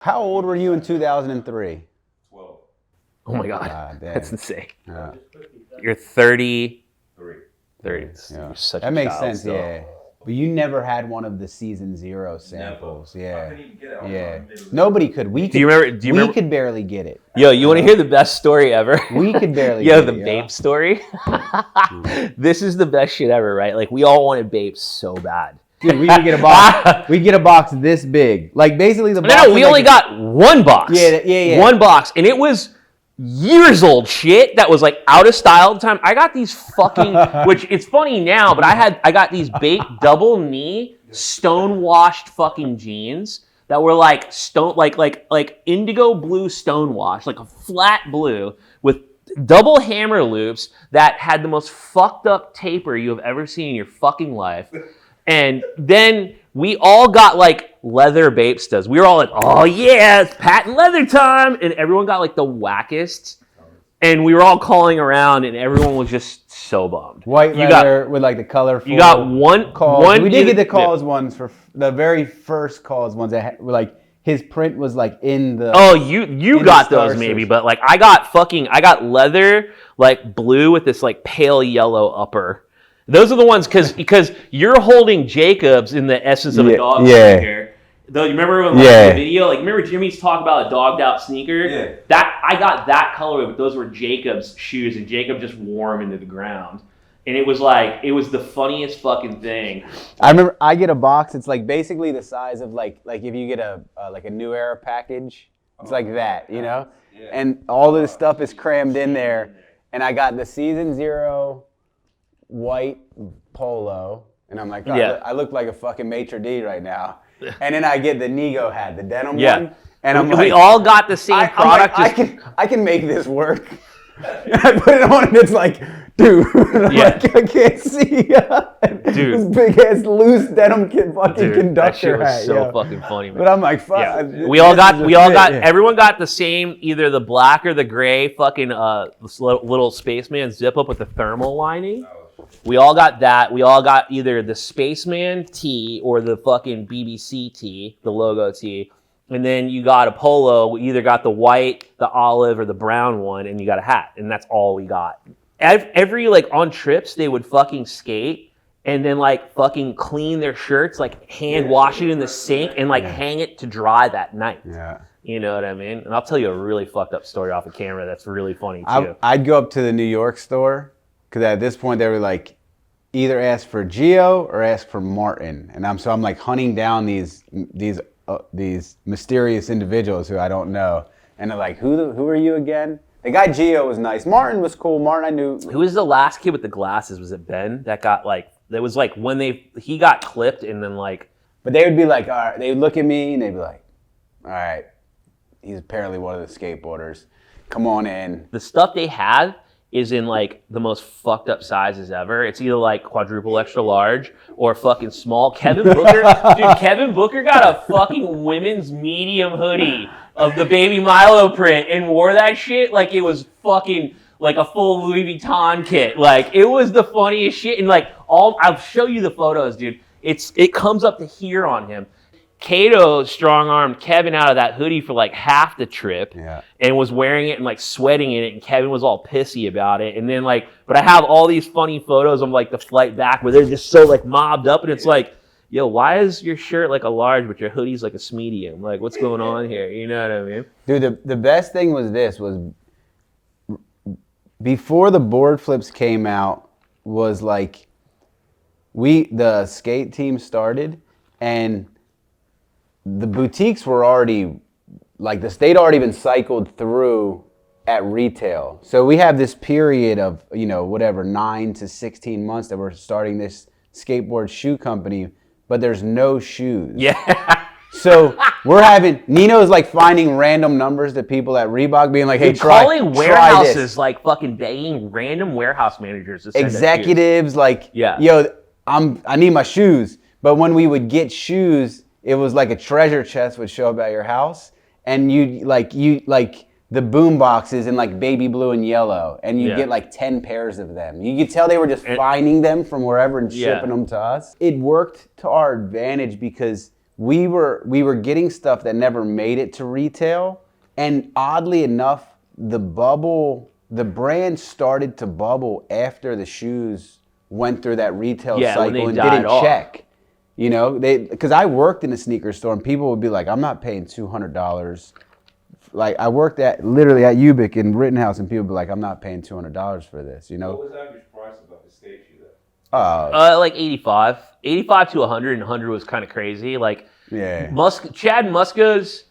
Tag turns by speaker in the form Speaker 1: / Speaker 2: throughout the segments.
Speaker 1: How old were you in 2003?
Speaker 2: 12.
Speaker 3: Oh my God, that's insane.
Speaker 1: Yeah.
Speaker 3: You're 30.
Speaker 2: 3.
Speaker 3: You're such
Speaker 1: That
Speaker 3: a
Speaker 1: makes
Speaker 3: child
Speaker 1: sense,
Speaker 3: still.
Speaker 1: yeah. But you never had one of the season 0 samples.
Speaker 2: Never. I
Speaker 1: Yeah.
Speaker 2: couldn't even get it.
Speaker 1: Yeah. Nobody could. We could.
Speaker 3: Do you remember?
Speaker 1: We could barely get it.
Speaker 3: Yo, you want to hear the best story ever?
Speaker 1: We could barely
Speaker 3: Yo,
Speaker 1: get
Speaker 3: the
Speaker 1: it,
Speaker 3: vape story. This is the best shit ever, right? Like, we all wanted vapes so bad.
Speaker 1: Dude, we would get a box. We get a box this big. Like basically the box.
Speaker 3: No, we only got one box.
Speaker 1: Yeah.
Speaker 3: One box, and it was years old shit that was like out of style at the time. I got these fucking, which it's funny now, but I got these baked double knee stone washed fucking jeans that were like stone like indigo blue stone wash, like a flat blue with double hammer loops that had the most fucked up taper you have ever seen in your fucking life. And then we all got like leather vape studs. We were all like, oh yeah, it's patent leather time. And everyone got like the wackest. And we were all calling around and everyone was just so bummed.
Speaker 1: White leather with like the colorful.
Speaker 3: You got one
Speaker 1: calls. We did get the cause ones for the very first cause ones that were like his print was like in the.
Speaker 3: Oh, you got those maybe, but like I got leather like blue with this like pale yellow upper. Those are the ones because you're holding Jacobs in the essence of a dog sneaker. Though you remember when the video, like remember Jimmy's talk about a dogged out sneaker?
Speaker 2: Yeah.
Speaker 3: That I got that colorway, but those were Jacobs shoes, and Jacob just wore them into the ground, and it was the funniest fucking thing.
Speaker 1: I remember I get a box. It's like basically the size of like if you get a like a New Era package. It's like that, you know, and all of this stuff is crammed in there. And I got the season 0 white polo, and I'm like, oh, I look like a fucking maitre d' right now. And then I get the Nego hat, the denim one, and I'm like,
Speaker 3: we all got the same product.
Speaker 1: I can make this work. And I put it on, and it's like, dude, like, I can't see. Dude, this big ass loose denim fucking conductor
Speaker 3: that shit was
Speaker 1: hat.
Speaker 3: So fucking funny, man.
Speaker 1: But I'm like, fuck.
Speaker 3: Yeah. Everyone got the same, either the black or the gray fucking little spaceman zip up with the thermal lining. We all got that. We all got either the Spaceman tee or the fucking BBC tee, the logo tee. And then you got a polo. We either got the white, the olive, or the brown one, and you got a hat. And that's all we got. Every, like, on trips, they would fucking skate and then, like, fucking clean their shirts, like, hand wash it in the sink and, like, hang it to dry that night.
Speaker 1: Yeah.
Speaker 3: You know what I mean? And I'll tell you a really fucked up story off of camera that's really funny, too.
Speaker 1: I'd go up to the New York store, because at this point, they were like, either ask for Gio or ask for Martin. And I'm like hunting down these mysterious individuals who I don't know. And they're like, who are you again? The guy Gio was nice. Martin was cool. Martin I knew.
Speaker 3: Who was the last kid with the glasses? Was it Ben? That got like, that was like when he got clipped and then like.
Speaker 1: But they would be like, all right, they would look at me and they'd be like, all right, he's apparently one of the skateboarders. Come on in.
Speaker 3: The stuff they had is in like the most fucked up sizes ever. It's either like quadruple extra large or fucking small. Kevin Booker got a fucking women's medium hoodie of the Baby Milo print and wore that shit like it was fucking like a full Louis Vuitton kit. Like it was the funniest shit. And like I'll show you the photos, dude. It comes up to here on him. Kato strong-armed Kevin out of that hoodie for like half the trip and was wearing it and like sweating in it, and Kevin was all pissy about it. And then like, but I have all these funny photos of like the flight back where they're just so like mobbed up, and it's like, yo, why is your shirt like a large but your hoodie's like a medium? Like, what's going on here? You know what I mean?
Speaker 1: Dude, the best thing was before the board flips came out was like the skate team started, and the boutiques were already, like they'd already been cycled through at retail. So we have this period of, 9 to 16 months that we're starting this skateboard shoe company, but there's no shoes.
Speaker 3: Yeah.
Speaker 1: So we're having, Nino's like finding random numbers to people at Reebok being like, hey,
Speaker 3: calling warehouses, like fucking begging random warehouse managers to send
Speaker 1: executives, like, yo, I need my shoes. But when we would get shoes, it was like a treasure chest would show up at your house, and you the boom boxes in like baby blue and yellow, and you get like 10 pairs of them. You could tell they were just finding them from wherever and shipping them to us. It worked to our advantage because we were getting stuff that never made it to retail, and oddly enough, the brand started to bubble after the shoes went through that retail cycle and didn't check. You know, because I worked in a sneaker store and people would be like, I'm not paying $200. Like I worked literally at Ubik in Rittenhouse and people would be like, I'm not paying $200 for this, you know?
Speaker 2: What was the average price of a skate shoe there?
Speaker 3: Like 85 to 100, and 100 was kind of crazy. Like,
Speaker 1: yeah.
Speaker 3: Chad Muska's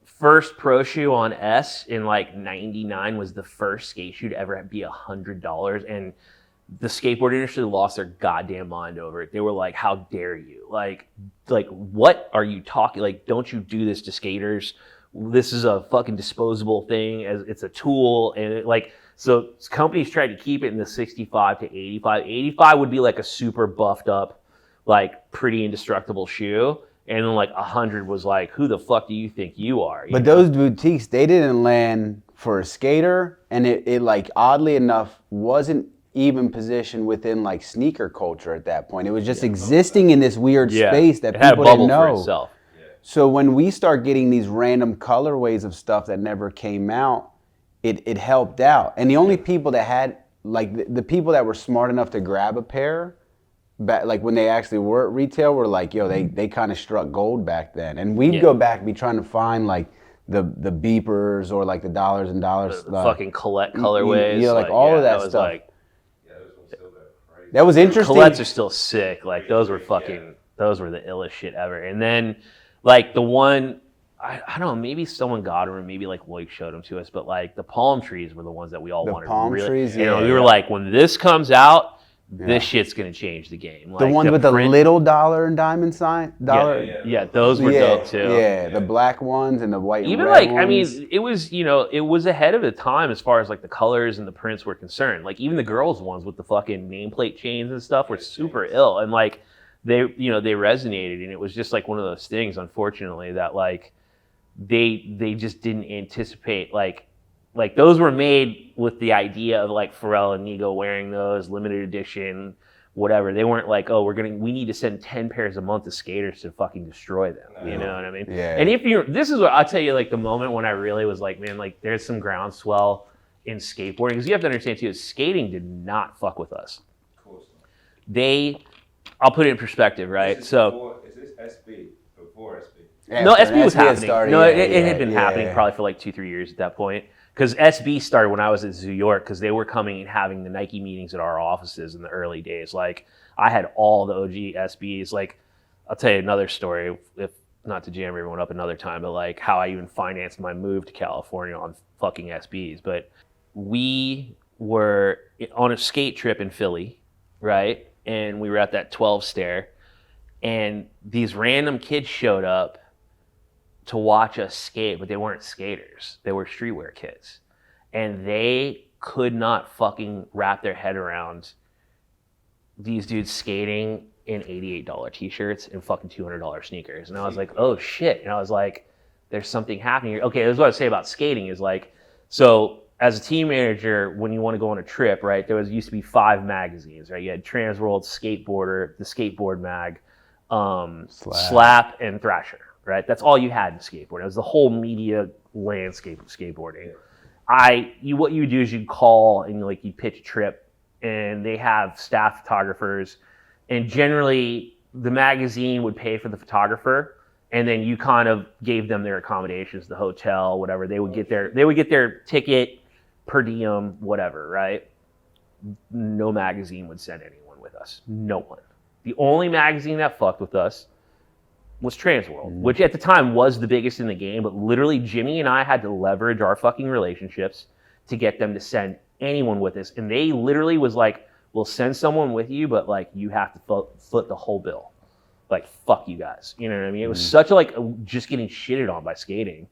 Speaker 3: first pro shoe on S in like 99 was the first skate shoe to ever be $100, and the skateboard industry lost their goddamn mind over it. They were like, how dare you? Like what are you talking? Like, don't you do this to skaters? This is a fucking disposable thing, as it's a tool. And so companies tried to keep it in the 65 to 85. 85 would be like a super buffed up, like pretty indestructible shoe. And then like 100 was like, who the fuck do you think you are?
Speaker 1: But those boutiques, they didn't land for a skater. And it like, oddly enough, wasn't even positioned within like sneaker culture at that point. It was just existing in this weird space that people didn't know.
Speaker 3: For itself.
Speaker 1: So when we start getting these random colorways of stuff that never came out, it helped out. And the only people that had, like the people that were smart enough to grab a pair, back, like when they actually were at retail, were like, yo, they kind of struck gold back then. And we'd go back and be trying to find like the beepers or like the dollars and dollars
Speaker 3: the fucking Colette colorways.
Speaker 1: Yeah, like all of that stuff.
Speaker 2: Those ones still go crazy.
Speaker 1: That was interesting.
Speaker 3: Colettes are still sick. Like those were those were the illest shit ever. And then like the one, I don't know, maybe someone got them or maybe like Loic showed them to us, but like the palm trees were the ones that we all wanted.
Speaker 1: Palm trees,
Speaker 3: you know, we were like, when this comes out, this shit's gonna change the game. Like
Speaker 1: the ones with the little dollar and diamond sign,
Speaker 3: yeah, those were dope too.
Speaker 1: Yeah, the black ones and the white.
Speaker 3: Even
Speaker 1: and red
Speaker 3: like,
Speaker 1: ones.
Speaker 3: I mean, it was, you know, it was ahead of the time as far as like the colors and the prints were concerned. Like even the girls' ones with the fucking nameplate chains and stuff were super ill, and like they, you know, they resonated, and it was just like one of those things, unfortunately, that like they just didn't anticipate like those were made with the idea of like Pharrell and Nigo wearing those limited edition, whatever. They weren't like, oh, we need to send 10 pairs a month to skaters to fucking destroy them. You know what I mean?
Speaker 1: Yeah.
Speaker 3: And this is what I'll tell you, like the moment when I really was like, man, like there's some groundswell in skateboarding, because you have to understand too, skating did not fuck with us.
Speaker 2: Of course not.
Speaker 3: I'll put it in perspective, right?
Speaker 2: Is this SB before SB?
Speaker 1: Yeah,
Speaker 3: no, SB was happening.
Speaker 1: Started,
Speaker 3: it had been happening probably for like 2-3 years at that point. Because SB started when I was at Zoo York, because they were coming and having the Nike meetings at our offices in the early days. Like I had all the OG SBs. Like I'll tell you another story, if not to jam everyone up another time, but like how I even financed my move to California on fucking SBs. But we were on a skate trip in Philly, right? And we were at that 12 stair, and these random kids showed up to watch us skate, but they weren't skaters. They were streetwear kids. And they could not fucking wrap their head around these dudes skating in $88 t-shirts and fucking $200 sneakers. And I was like, oh shit. And I was like, there's something happening here. Okay, that's what I say about skating is like, so as a team manager, when you want to go on a trip, right, used to be 5 magazines, right? You had Transworld, Skateboarder, the Skateboard Mag, Slap, and Thrasher. Right, that's all you had in skateboarding. It was the whole media landscape of skateboarding. What you do is you call and like you pitch a trip, and they have staff photographers, and generally the magazine would pay for the photographer, and then you kind of gave them their accommodations, the hotel, whatever. They would get their ticket, per diem, whatever. Right? No magazine would send anyone with us. No one. The only magazine that fucked with us was Transworld, which at the time was the biggest in the game, but literally Jimmy and I had to leverage our fucking relationships to get them to send anyone with us. And they literally was like, we'll send someone with you, but like you have to foot the whole bill. Like, fuck you guys. You know what I mean? It was such a like just getting shitted on by skating,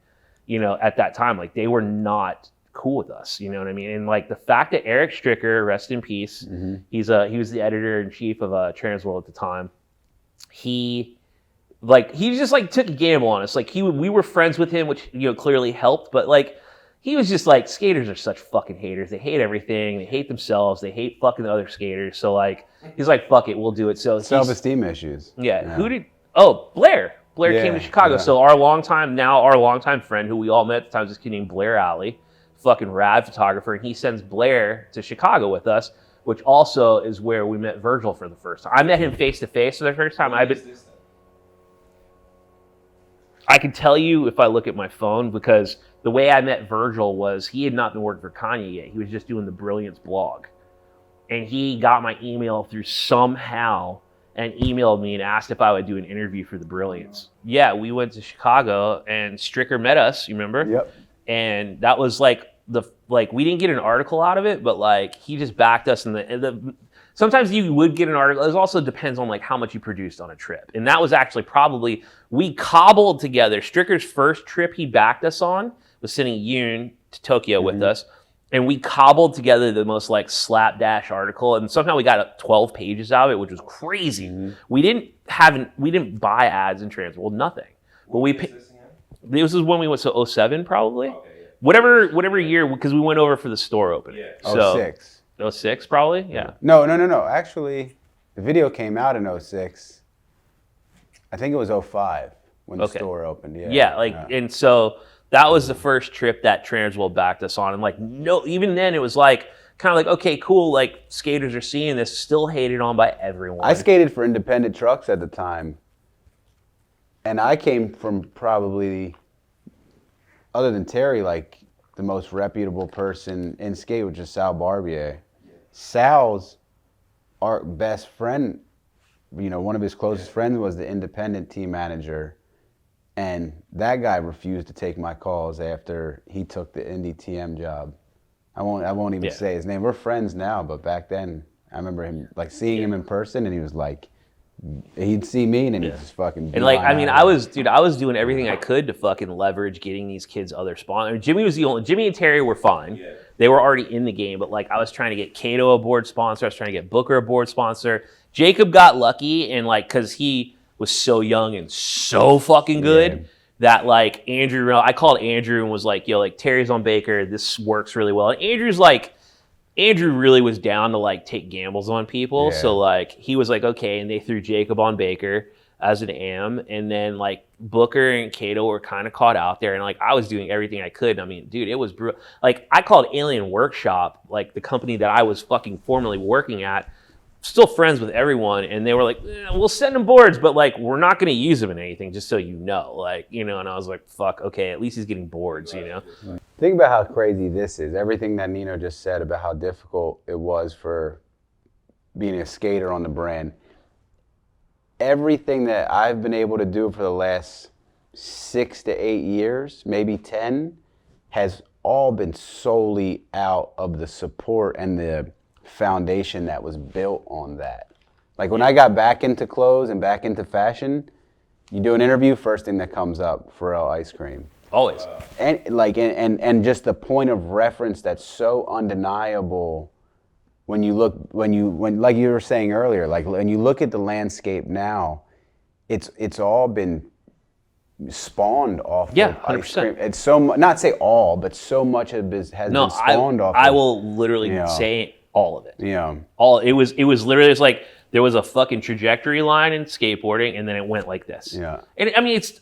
Speaker 3: you know, at that time. Like they were not cool with us, you know what I mean? And like the fact that Eric Stricker, rest in peace, he was the editor-in-chief of Transworld at the time. He just like took a gamble on us. Like we were friends with him, which, you know, clearly helped, but like he was just like, skaters are such fucking haters. They hate everything. They hate themselves. They hate fucking the other skaters. So like he's like, fuck it, we'll do it. So
Speaker 1: self-esteem issues.
Speaker 3: Yeah.
Speaker 1: Yeah.
Speaker 3: Blair. Blair came to Chicago. So our longtime friend who we all met at the time was this kid named Blair Alley, fucking rad photographer, and he sends Blair to Chicago with us, which also is where we met Virgil for the first time. I met him face to face for the first time. I can tell you if I look at my phone, because the way I met Virgil was he had not been working for Kanye yet. He was just doing the Brilliance blog. And he got my email through somehow and emailed me and asked if I would do an interview for the Brilliance. Yeah, we went to Chicago and Stricker met us, you remember?
Speaker 1: Yep.
Speaker 3: And that was like we didn't get an article out of it, but like he just backed us in the sometimes you would get an article. It also depends on like how much you produced on a trip. And that was actually probably, we cobbled together. Stricker's first trip he backed us on was sending Yoon to Tokyo with us. And we cobbled together the most like slapdash article. And somehow we got 12 pages out of it, which was crazy. We didn't buy ads in Transworld, nothing. But this is when we went to 07 probably.
Speaker 2: Okay, yeah.
Speaker 3: Whatever year, because we went over for the store opening.
Speaker 2: Yeah.
Speaker 3: So,
Speaker 1: 06.
Speaker 3: 06 probably, yeah.
Speaker 1: No. Actually, the video came out in 06. I think it was 05 when the store opened. Yeah.
Speaker 3: And so that was the first trip that Transworld backed us on. And like, no, even then it was like, kind of like, okay, cool, like skaters are seeing this, still hated on by everyone.
Speaker 1: I skated for independent trucks at the time. And I came from probably, other than Terry, like the most reputable person in skate, which is Sal Barbier. Sal's our best friend, one of his closest friends was the independent team manager. And that guy refused to take my calls after he took the Indy TM job. I won't even say his name. We're friends now, but back then I remember him like seeing him in person, and he was like, he'd see me and then he'd just fucking.
Speaker 3: And like, I mean, I was doing everything I could to fucking leverage getting these kids other sponsors. Jimmy and Terry were fine. Yeah. They were already in the game, but like I was trying to get Kato a board sponsor. I was trying to get Booker a board sponsor. Jacob got lucky, and like, cause he was so young and so fucking good that like Andrew, I called Andrew and was like, yo, like Terry's on Baker. This works really well. And Andrew really was down to like take gambles on people. Yeah. So like he was like, okay. And they threw Jacob on Baker as an AM. And then like Booker and Kato were kind of caught out there. And like I was doing everything I could. I mean, dude, it was brutal. Like I called Alien Workshop, like the company that I was fucking formerly working at, still friends with everyone. And they were like, we'll send them boards, but like, we're not going to use them in anything, just so you know, like, and I was like, fuck, okay, at least he's getting boards,
Speaker 1: Think about how crazy this is. Everything that Nino just said about how difficult it was for being a skater on the brand. Everything that I've been able to do for the last 6 to 8 years, maybe 10, has all been solely out of the support and the foundation that was built on that. Like when I got back into clothes and back into fashion, you do an interview, first thing that comes up, Pharrell Ice Cream.
Speaker 3: Always.
Speaker 1: And like and just the point of reference that's so undeniable when like you were saying earlier, like when you look at the landscape now, it's all been spawned off of
Speaker 3: 100%.
Speaker 1: Ice Cream. It's so not say all, but so much has been spawned off.
Speaker 3: I will literally say all of it.
Speaker 1: Yeah.
Speaker 3: It was literally, it's like there was a fucking trajectory line in skateboarding, and then it went like this.
Speaker 1: Yeah.
Speaker 3: And I mean, it's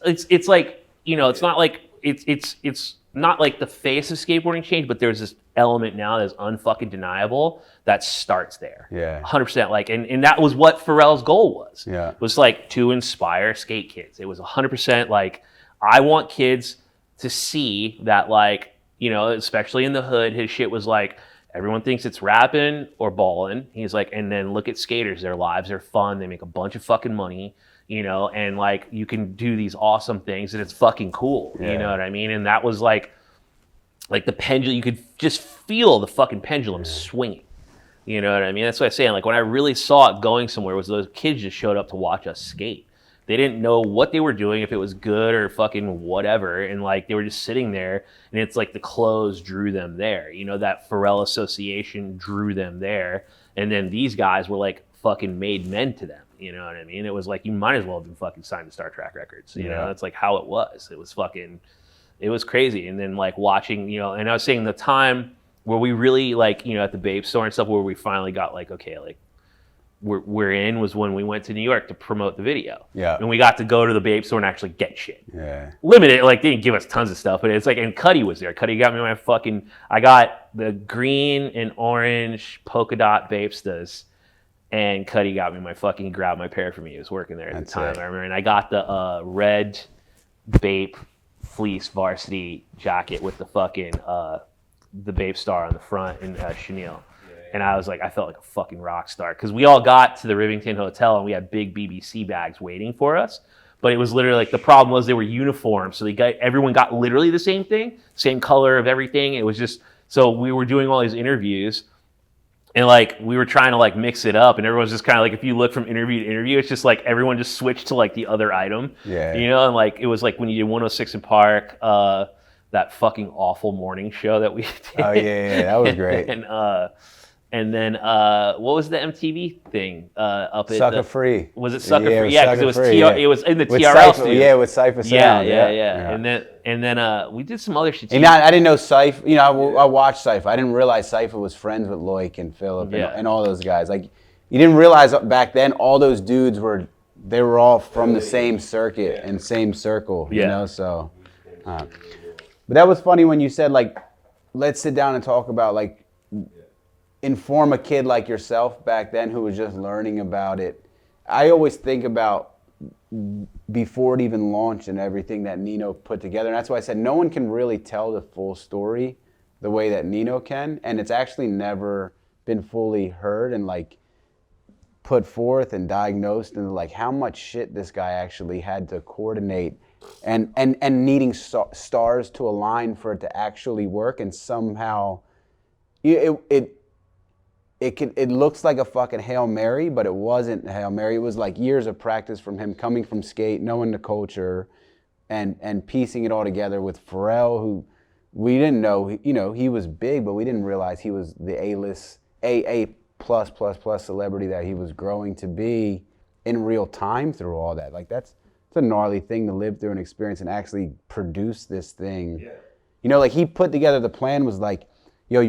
Speaker 3: like, it's not like it's not like the face of skateboarding changed, but there's this element now that's unfucking deniable that starts there.
Speaker 1: Yeah.
Speaker 3: 100%. Like, and that was what Pharrell's goal was.
Speaker 1: Yeah.
Speaker 3: It was like to inspire skate kids. It was 100% like, I want kids to see that, like, especially in the hood, his shit was like, everyone thinks it's rapping or balling. He's like, and then look at skaters. Their lives are fun. They make a bunch of fucking money, and like you can do these awesome things and it's fucking cool. Yeah. You know what I mean? And that was like the pendulum. You could just feel the fucking pendulum swinging. You know what I mean? That's what I'm saying. Like when I really saw it going somewhere was those kids just showed up to watch us skate. They didn't know what they were doing, if it was good or fucking whatever. And like, they were just sitting there, and it's like the clothes drew them there. That Pharrell association drew them there. And then these guys were like fucking made men to them. You know what I mean? It was like, you might as well have been fucking signed to Star Trek Records. You know, that's like how it was. It was crazy. And then like watching, and I was saying the time where we really like, at the Babe store and stuff, where we finally got like, okay, like, we're in was when we went to New York to promote the video.
Speaker 1: Yeah.
Speaker 3: And we got to go to the Babe store and actually get shit.
Speaker 1: Yeah.
Speaker 3: Limited, like they didn't give us tons of stuff, but it's like, and Cuddy was there. Cuddy got me I got the green and orange polka dot Bapestas, and Cuddy got me he grabbed my pair for me. He was working there at the time, I remember. And I got the red Bape fleece varsity jacket with the fucking, the Bape star on the front and chenille. And I was like, I felt like a fucking rock star because we all got to the Rivington Hotel and we had big BBC bags waiting for us. But it was literally like the problem was they were uniform, so everyone got literally the same thing, same color of everything. It was just so we were doing all these interviews, and like we were trying to like mix it up, and everyone's just kind of like if you look from interview to interview, it's just like everyone just switched to like the other item, you know, and like it was like when you did 106 in Park. That fucking awful morning show that we did.
Speaker 1: Oh yeah, that was great.
Speaker 3: And then what was the MTV thing up at
Speaker 1: Sucker Free?
Speaker 3: Was it Sucker Free?
Speaker 1: It
Speaker 3: Yeah, because it was in the TRL studio.
Speaker 1: Yeah, with Cypher Sound.
Speaker 3: Yeah. And then we did some other shit too.
Speaker 1: And I didn't know Cypher. You know, I watched Cypher. I didn't realize Cypher was friends with Loic and Philip and all those guys. Like, you didn't realize back then all those dudes were all from the same circuit and same circle. You know, so. But that was funny when you said like, let's sit down and talk about like. Inform a kid like yourself back then who was just learning about it. I always think about before it even launched and everything that Nino put together. And that's why I said no one can really tell the full story the way that Nino can. And it's actually never been fully heard and like put forth and diagnosed and like how much shit this guy actually had to coordinate and needing stars to align for it to actually work. And somehow it looks like a fucking Hail Mary, but it wasn't a Hail Mary. It was like years of practice from him coming from skate, knowing the culture, and piecing it all together with Pharrell, who we didn't know, you know, he was big, but we didn't realize he was the A-list, A plus celebrity that he was growing to be in real time through all that. Like it's a gnarly thing to live through and experience and actually produce this thing. Yeah. You know, like he put together the plan was like, yo,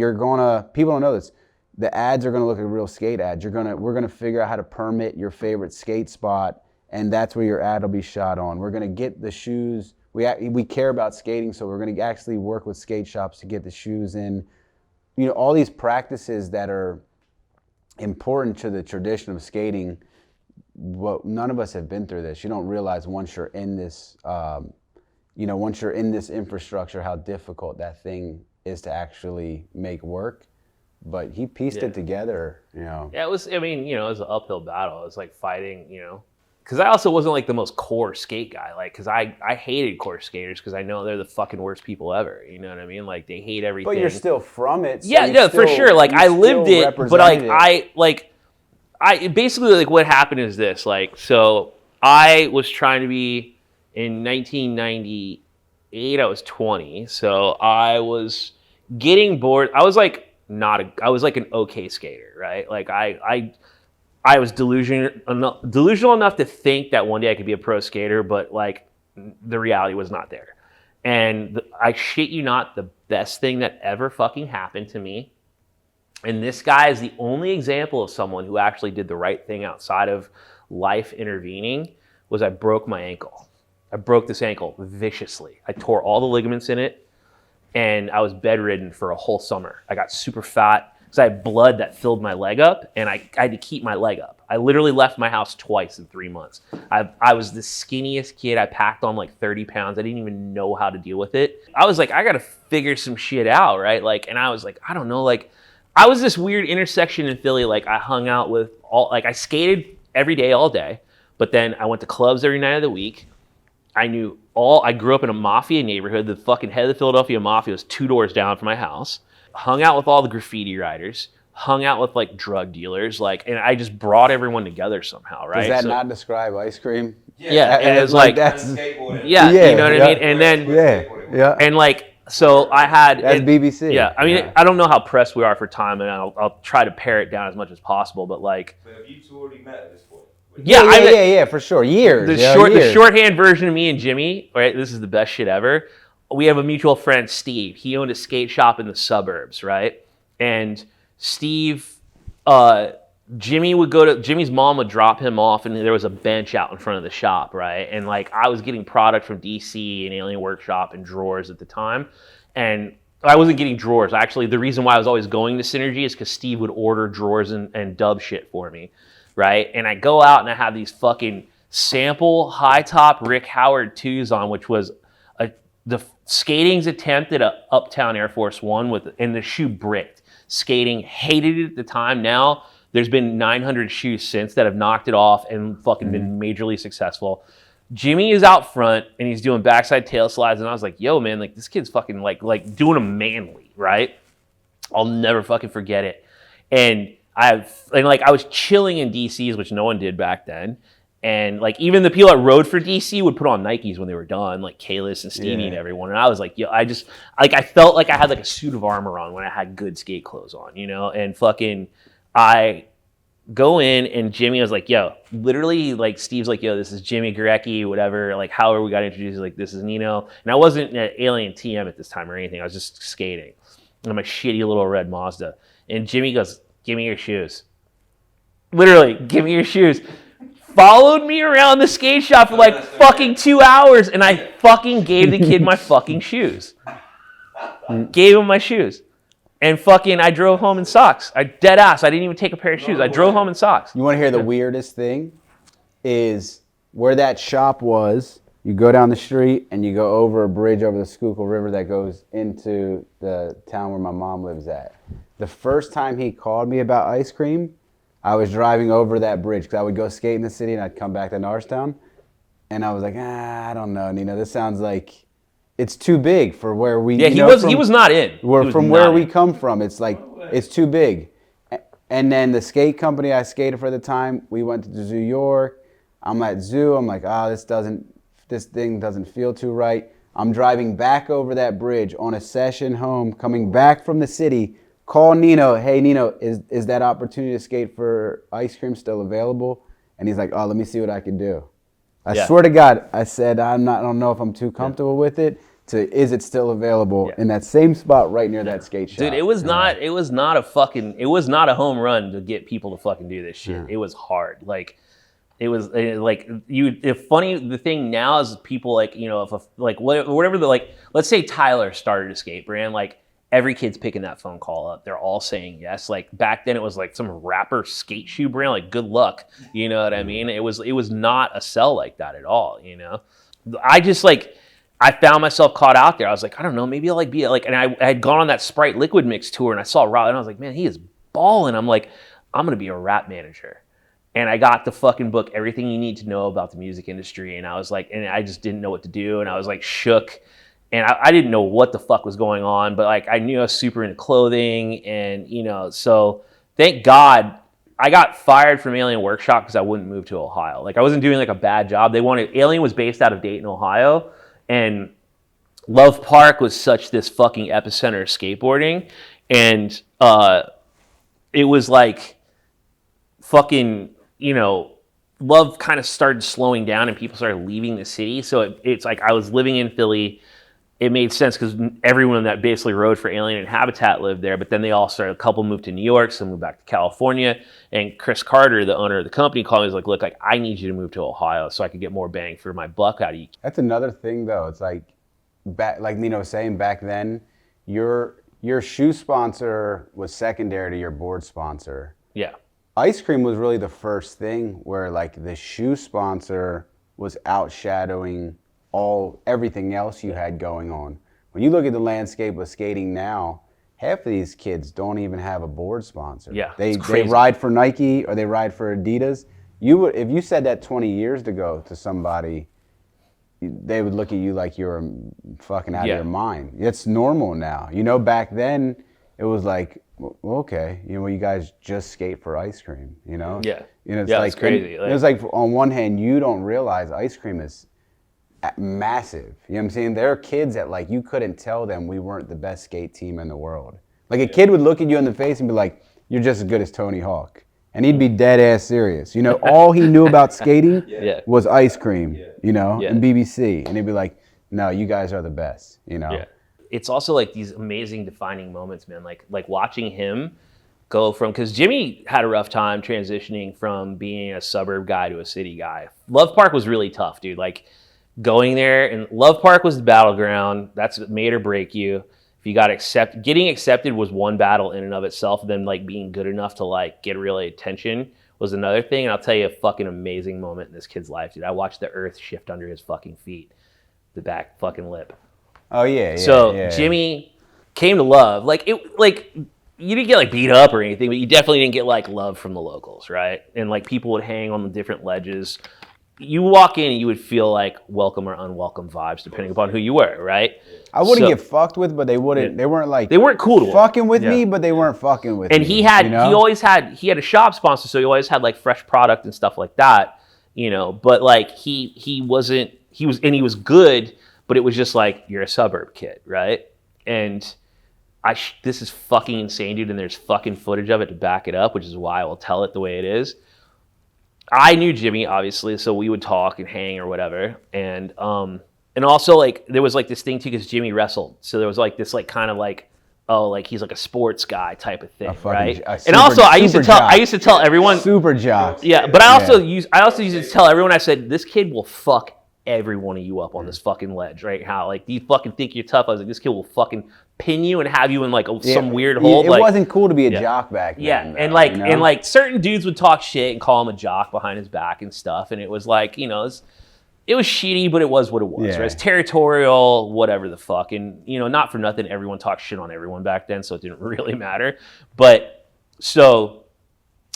Speaker 1: people don't know this. The ads are gonna look like real skate ads. We're gonna figure out how to permit your favorite skate spot, and that's where your ad will be shot on. We're gonna get the shoes. We care about skating, so we're gonna actually work with skate shops to get the shoes in. You know, all these practices that are important to the tradition of skating. But none of us have been through this. You don't realize once you're in this, once you're in this infrastructure, how difficult that thing is to actually make work. But he pieced it together, you know.
Speaker 3: Yeah, it was an uphill battle. It was like fighting, you know. Because I also wasn't like the most core skate guy. Like, because I hated core skaters because I know they're the fucking worst people ever. You know what I mean? Like, they hate everything.
Speaker 1: But you're still from it.
Speaker 3: So for sure. Like, I lived it, but I basically, like, what happened is this. Like, so I was trying to be, in 1998, I was 20. So I was getting bored. I was like, I was like an okay skater, right? Like I was delusional enough to think that one day I could be a pro skater, but like the reality was not there. And I shit you not, the best thing that ever fucking happened to me, and this guy is the only example of someone who actually did the right thing outside of life intervening, was I broke my ankle. I broke this ankle viciously. I tore all the ligaments in it. And I was bedridden for a whole summer. I got super fat because I had blood that filled my leg up, and I had to keep my leg up. I literally left my house twice in 3 months. I was the skinniest kid. I packed on like 30 pounds. I didn't even know how to deal with it. I was like, I got to figure some shit out, right? Like, and I was like, I don't know. Like, I was this weird intersection in Philly. Like, I hung out with I skated every day, all day. But then I went to clubs every night of the week. I grew up in a mafia neighborhood. The fucking head of the Philadelphia Mafia was 2 doors down from my house. Hung out with all the graffiti writers. Hung out with like drug dealers. Like, and I just brought everyone together somehow, right?
Speaker 1: Does that not describe ice cream?
Speaker 3: Yeah, and it's like that's you know what I mean. And then and like so I had
Speaker 1: that's BBC.
Speaker 3: Yeah, I mean I don't know how pressed we are for time, and I'll try to pare it down as much as possible. But like,
Speaker 2: but have you two already met at this point?
Speaker 1: Yeah, for sure. Years.
Speaker 3: The shorthand version of me and Jimmy, right? This is the best shit ever. We have a mutual friend, Steve. He owned a skate shop in the suburbs, right? And Steve Jimmy's mom would drop him off, and there was a bench out in front of the shop, right? And like I was getting product from DC and Alien Workshop and drawers at the time, and I wasn't getting drawers. Actually, the reason why I was always going to Synergy is because Steve would order drawers and dub shit for me, right? And I go out and I have these fucking sample high top Rick Howard 2s on, which was the skating's attempt at a Uptown Air Force One and the shoe bricked. Skating hated it at the time. Now there's been 900 shoes since that have knocked it off and fucking been majorly successful. Jimmy is out front and he's doing backside tail slides, and I was like, yo, man, like this kid's fucking like doing them manly, right? I'll never fucking forget it. And I was chilling in DCs, which no one did back then. And like even the people that rode for DC would put on Nikes when they were done, like Kalis and Stevie and everyone. And I was like, yo, I felt like I had like a suit of armor on when I had good skate clothes on, you know? And fucking I go in and Jimmy was like, yo, literally like Steve's like, yo, this is Jimmy Gorecki, whatever, like however we got introduced, like this is Nino. And I wasn't at Alien TM at this time or anything. I was just skating in my shitty little red Mazda. And Jimmy goes, give me your shoes. Literally, give me your shoes. Followed me around the skate shop for like fucking 2 hours, and I fucking gave the kid my fucking shoes. Gave him my shoes. And fucking I drove home in socks. I dead ass. I didn't even take a pair of shoes. I drove home in socks.
Speaker 1: You want to hear the weirdest thing? Is where that shop was, you go down the street and you go over a bridge over the Schuylkill River that goes into the town where my mom lives at. The first time he called me about ice cream, I was driving over that bridge because I would go skate in the city and I'd come back to Norristown. And I was like, I don't know, Nino. This sounds like it's too big for where we.
Speaker 3: Yeah, he was not in.
Speaker 1: From where we come from, it's like it's too big. And then the skate company I skated for at the time, we went to Zoo York. I'm at Zoo. I'm like, this thing doesn't feel too right. I'm driving back over that bridge on a session home, coming back from the city. Call Nino. Hey, Nino, is that opportunity to skate for ice cream still available? And he's like, oh, let me see what I can do. I swear to God, I said, I don't know if I'm too comfortable with it. Is it still available in that same spot right near that skate shop?
Speaker 3: Dude, it was not a home run to get people to fucking do this shit. Yeah. It was hard. Like, it was like the thing now is people like, you know, whatever let's say Tyler started a skate brand, like, every kid's picking that phone call up. They're all saying yes. Like back then it was like some rapper skate shoe brand, like good luck. You know what I mean? It was not a sell like that at all, you know? I found myself caught out there. I was like, I don't know, maybe I'll like be like, and I had gone on that Sprite Liquid Mix tour and I saw Rob and I was like, man, he is balling. I'm like, I'm going to be a rap manager. And I got the fucking book, Everything You Need to Know About the Music Industry. And I was like, and I just didn't know what to do. And I was like shook. And I didn't know what the fuck was going on, but like I knew I was super into clothing, and you know, so thank God I got fired from Alien Workshop because I wouldn't move to Ohio. Like I wasn't doing like a bad job. Alien was based out of Dayton, Ohio, and Love Park was such this fucking epicenter of skateboarding, and it was like fucking, you know, Love kind of started slowing down and people started leaving the city. So it's like I was living in Philly. It made sense because everyone that basically rode for Alien and Habitat lived there, but then they all started, a couple moved to New York, some moved back to California, and Chris Carter, the owner of the company, called me and was like, look, like, I need you to move to Ohio so I could get more bang for my buck out of you.
Speaker 1: That's another thing, though. It's like, like Nino was saying, back then, your shoe sponsor was secondary to your board sponsor.
Speaker 3: Yeah.
Speaker 1: Ice cream was really the first thing where, like, the shoe sponsor was outshadowing everything else you had going on. When you look at the landscape of skating now, half of these kids don't even have a board sponsor.
Speaker 3: Yeah,
Speaker 1: they ride for Nike or they ride for Adidas. If you said that 20 years ago to somebody, they would look at you like you're fucking out of your mind. It's normal now. You know, back then it was like, well, okay, you know, you guys just skate for ice cream. You know.
Speaker 3: Yeah.
Speaker 1: You know, it's like
Speaker 3: it's crazy.
Speaker 1: It was like, on one hand, you don't realize ice cream is massive. You know what I'm saying? There are kids that, like, you couldn't tell them we weren't the best skate team in the world. Like, a kid would look at you in the face and be like, you're just as good as Tony Hawk. And he'd be dead ass serious. You know, all he knew about skating was ice cream, you know, and BBC. And he'd be like, no, you guys are the best, you know?
Speaker 3: Yeah. It's also like these amazing defining moments, man. Like watching him go from, because Jimmy had a rough time transitioning from being a suburb guy to a city guy. Love Park was really tough, dude. Like going there, and Love Park was the battleground. That's what made or break you. If you got getting accepted was one battle in and of itself. Then like being good enough to like get really attention was another thing. And I'll tell you a fucking amazing moment in this kid's life, dude. I watched the earth shift under his fucking feet, the back fucking lip.
Speaker 1: Oh yeah.
Speaker 3: So Jimmy came to love. Like you didn't get like beat up or anything, but you definitely didn't get like love from the locals, right? And like people would hang on the different ledges. You walk in and you would feel like welcome or unwelcome vibes depending upon who you were, right?
Speaker 1: I wouldn't get fucked with, but they wouldn't.
Speaker 3: Yeah.
Speaker 1: They weren't like
Speaker 3: they weren't cool to
Speaker 1: fucking with
Speaker 3: Yeah.
Speaker 1: me, but they weren't fucking with
Speaker 3: And
Speaker 1: me.
Speaker 3: he had,
Speaker 1: you know?
Speaker 3: he had a shop sponsor, so he always had like fresh product and stuff like that, you know. But like he was good, but it was just like you're a suburb kid, right? And this is fucking insane, dude. And there's fucking footage of it to back it up, which is why I will tell it the way it is. I knew Jimmy, obviously, so we would talk and hang or whatever. And also like there was like this thing too, because Jimmy wrestled, so there was like this like kind of like, oh, like he's like a sports guy type of thing, right? And also I used to tell everyone
Speaker 1: super jock.
Speaker 3: Yeah, but I also used to tell everyone, I said, this kid will fuck every one of you up on this fucking ledge, right? How like you fucking think you're tough. I was like, this kid will fucking pin you and have you in like some weird hold.
Speaker 1: It
Speaker 3: like,
Speaker 1: wasn't cool to be a jock back then.
Speaker 3: Yeah,
Speaker 1: though,
Speaker 3: and like
Speaker 1: you know?
Speaker 3: and like certain dudes would talk shit and call him a jock behind his back and stuff, and it was like, you know, it was shitty, but it was what it was.
Speaker 1: Yeah.
Speaker 3: Right? It's territorial, whatever the fuck, and you know, not for nothing, everyone talked shit on everyone back then, so it didn't really matter. But so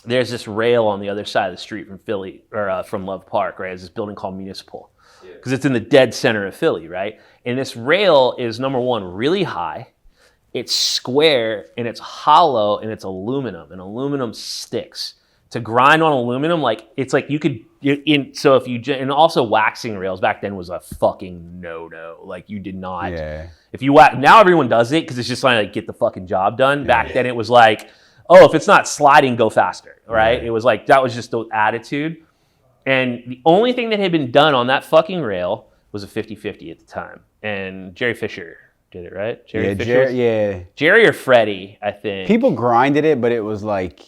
Speaker 3: there's this rail on the other side of the street from Philly or from Love Park, right? There's this building called Municipal, because it's in the dead center of Philly, right? And this rail is, number one, really high. It's square and it's hollow and it's aluminum, and aluminum sticks. To grind on aluminum, like it's like and also waxing rails back then was a fucking no. Like you did not.
Speaker 1: Yeah.
Speaker 3: If you now everyone does it because it's just trying to get the fucking job done. Back then it was like, oh, if it's not sliding, go faster, right? It was like that was just the attitude. And the only thing that had been done on that fucking rail was a 50-50 at the time, and Jerry Fisher did it, right? Jerry or Freddie, I think.
Speaker 1: People grinded it, but it was like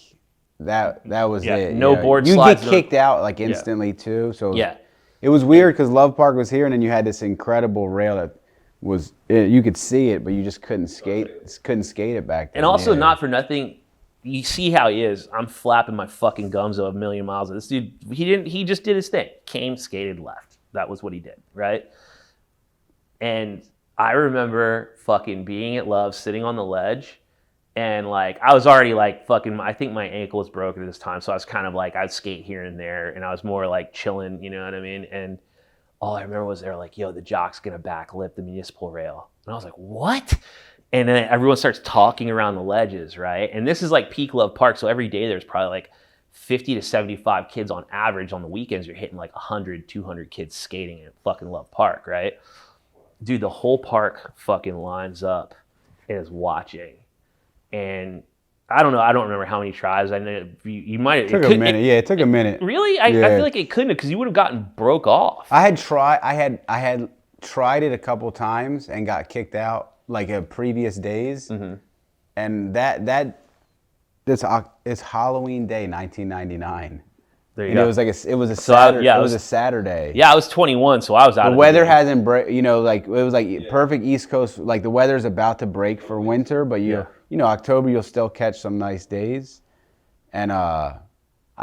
Speaker 1: that was it.
Speaker 3: No board
Speaker 1: you
Speaker 3: slides.
Speaker 1: You get kicked out like instantly too. So
Speaker 3: yeah.
Speaker 1: It was weird because Love Park was here, and then you had this incredible rail that was you could see it, but you just couldn't skate it back then.
Speaker 3: And also, not for nothing, you see how he is. I'm flapping my fucking gums a million miles. This dude, he just did his thing. Came, skated, left. That was what he did, right? And I remember fucking being at Love, sitting on the ledge, and like I was already like fucking, I think my ankle was broken at this time, so I was kind of like, I'd skate here and there, and I was more like chilling, you know what I mean? And all I remember was they were like, yo, the jock's gonna backlip the municipal rail. And I was like, what? And then everyone starts talking around the ledges, right? And this is like peak Love Park, so every day there's probably like 50 to 75 kids on average. On the weekends, you're hitting like 100, 200 kids skating at fucking Love Park, right? Dude, the whole park fucking lines up and is watching. And I don't know, I don't remember how many tries. I know you might.
Speaker 1: It took a minute. It took a minute.
Speaker 3: Really? I feel like it couldn't have, because you would have gotten broke off.
Speaker 1: I had tried it a couple times and got kicked out like a previous days. Mm-hmm. And it's Halloween Day, 1999.
Speaker 3: There you
Speaker 1: and
Speaker 3: go.
Speaker 1: It was a Saturday.
Speaker 3: Yeah, I was 21, so I was out.
Speaker 1: The weather hasn't like it was like perfect East Coast. Like the weather's about to break for winter, but October you'll still catch some nice days. And I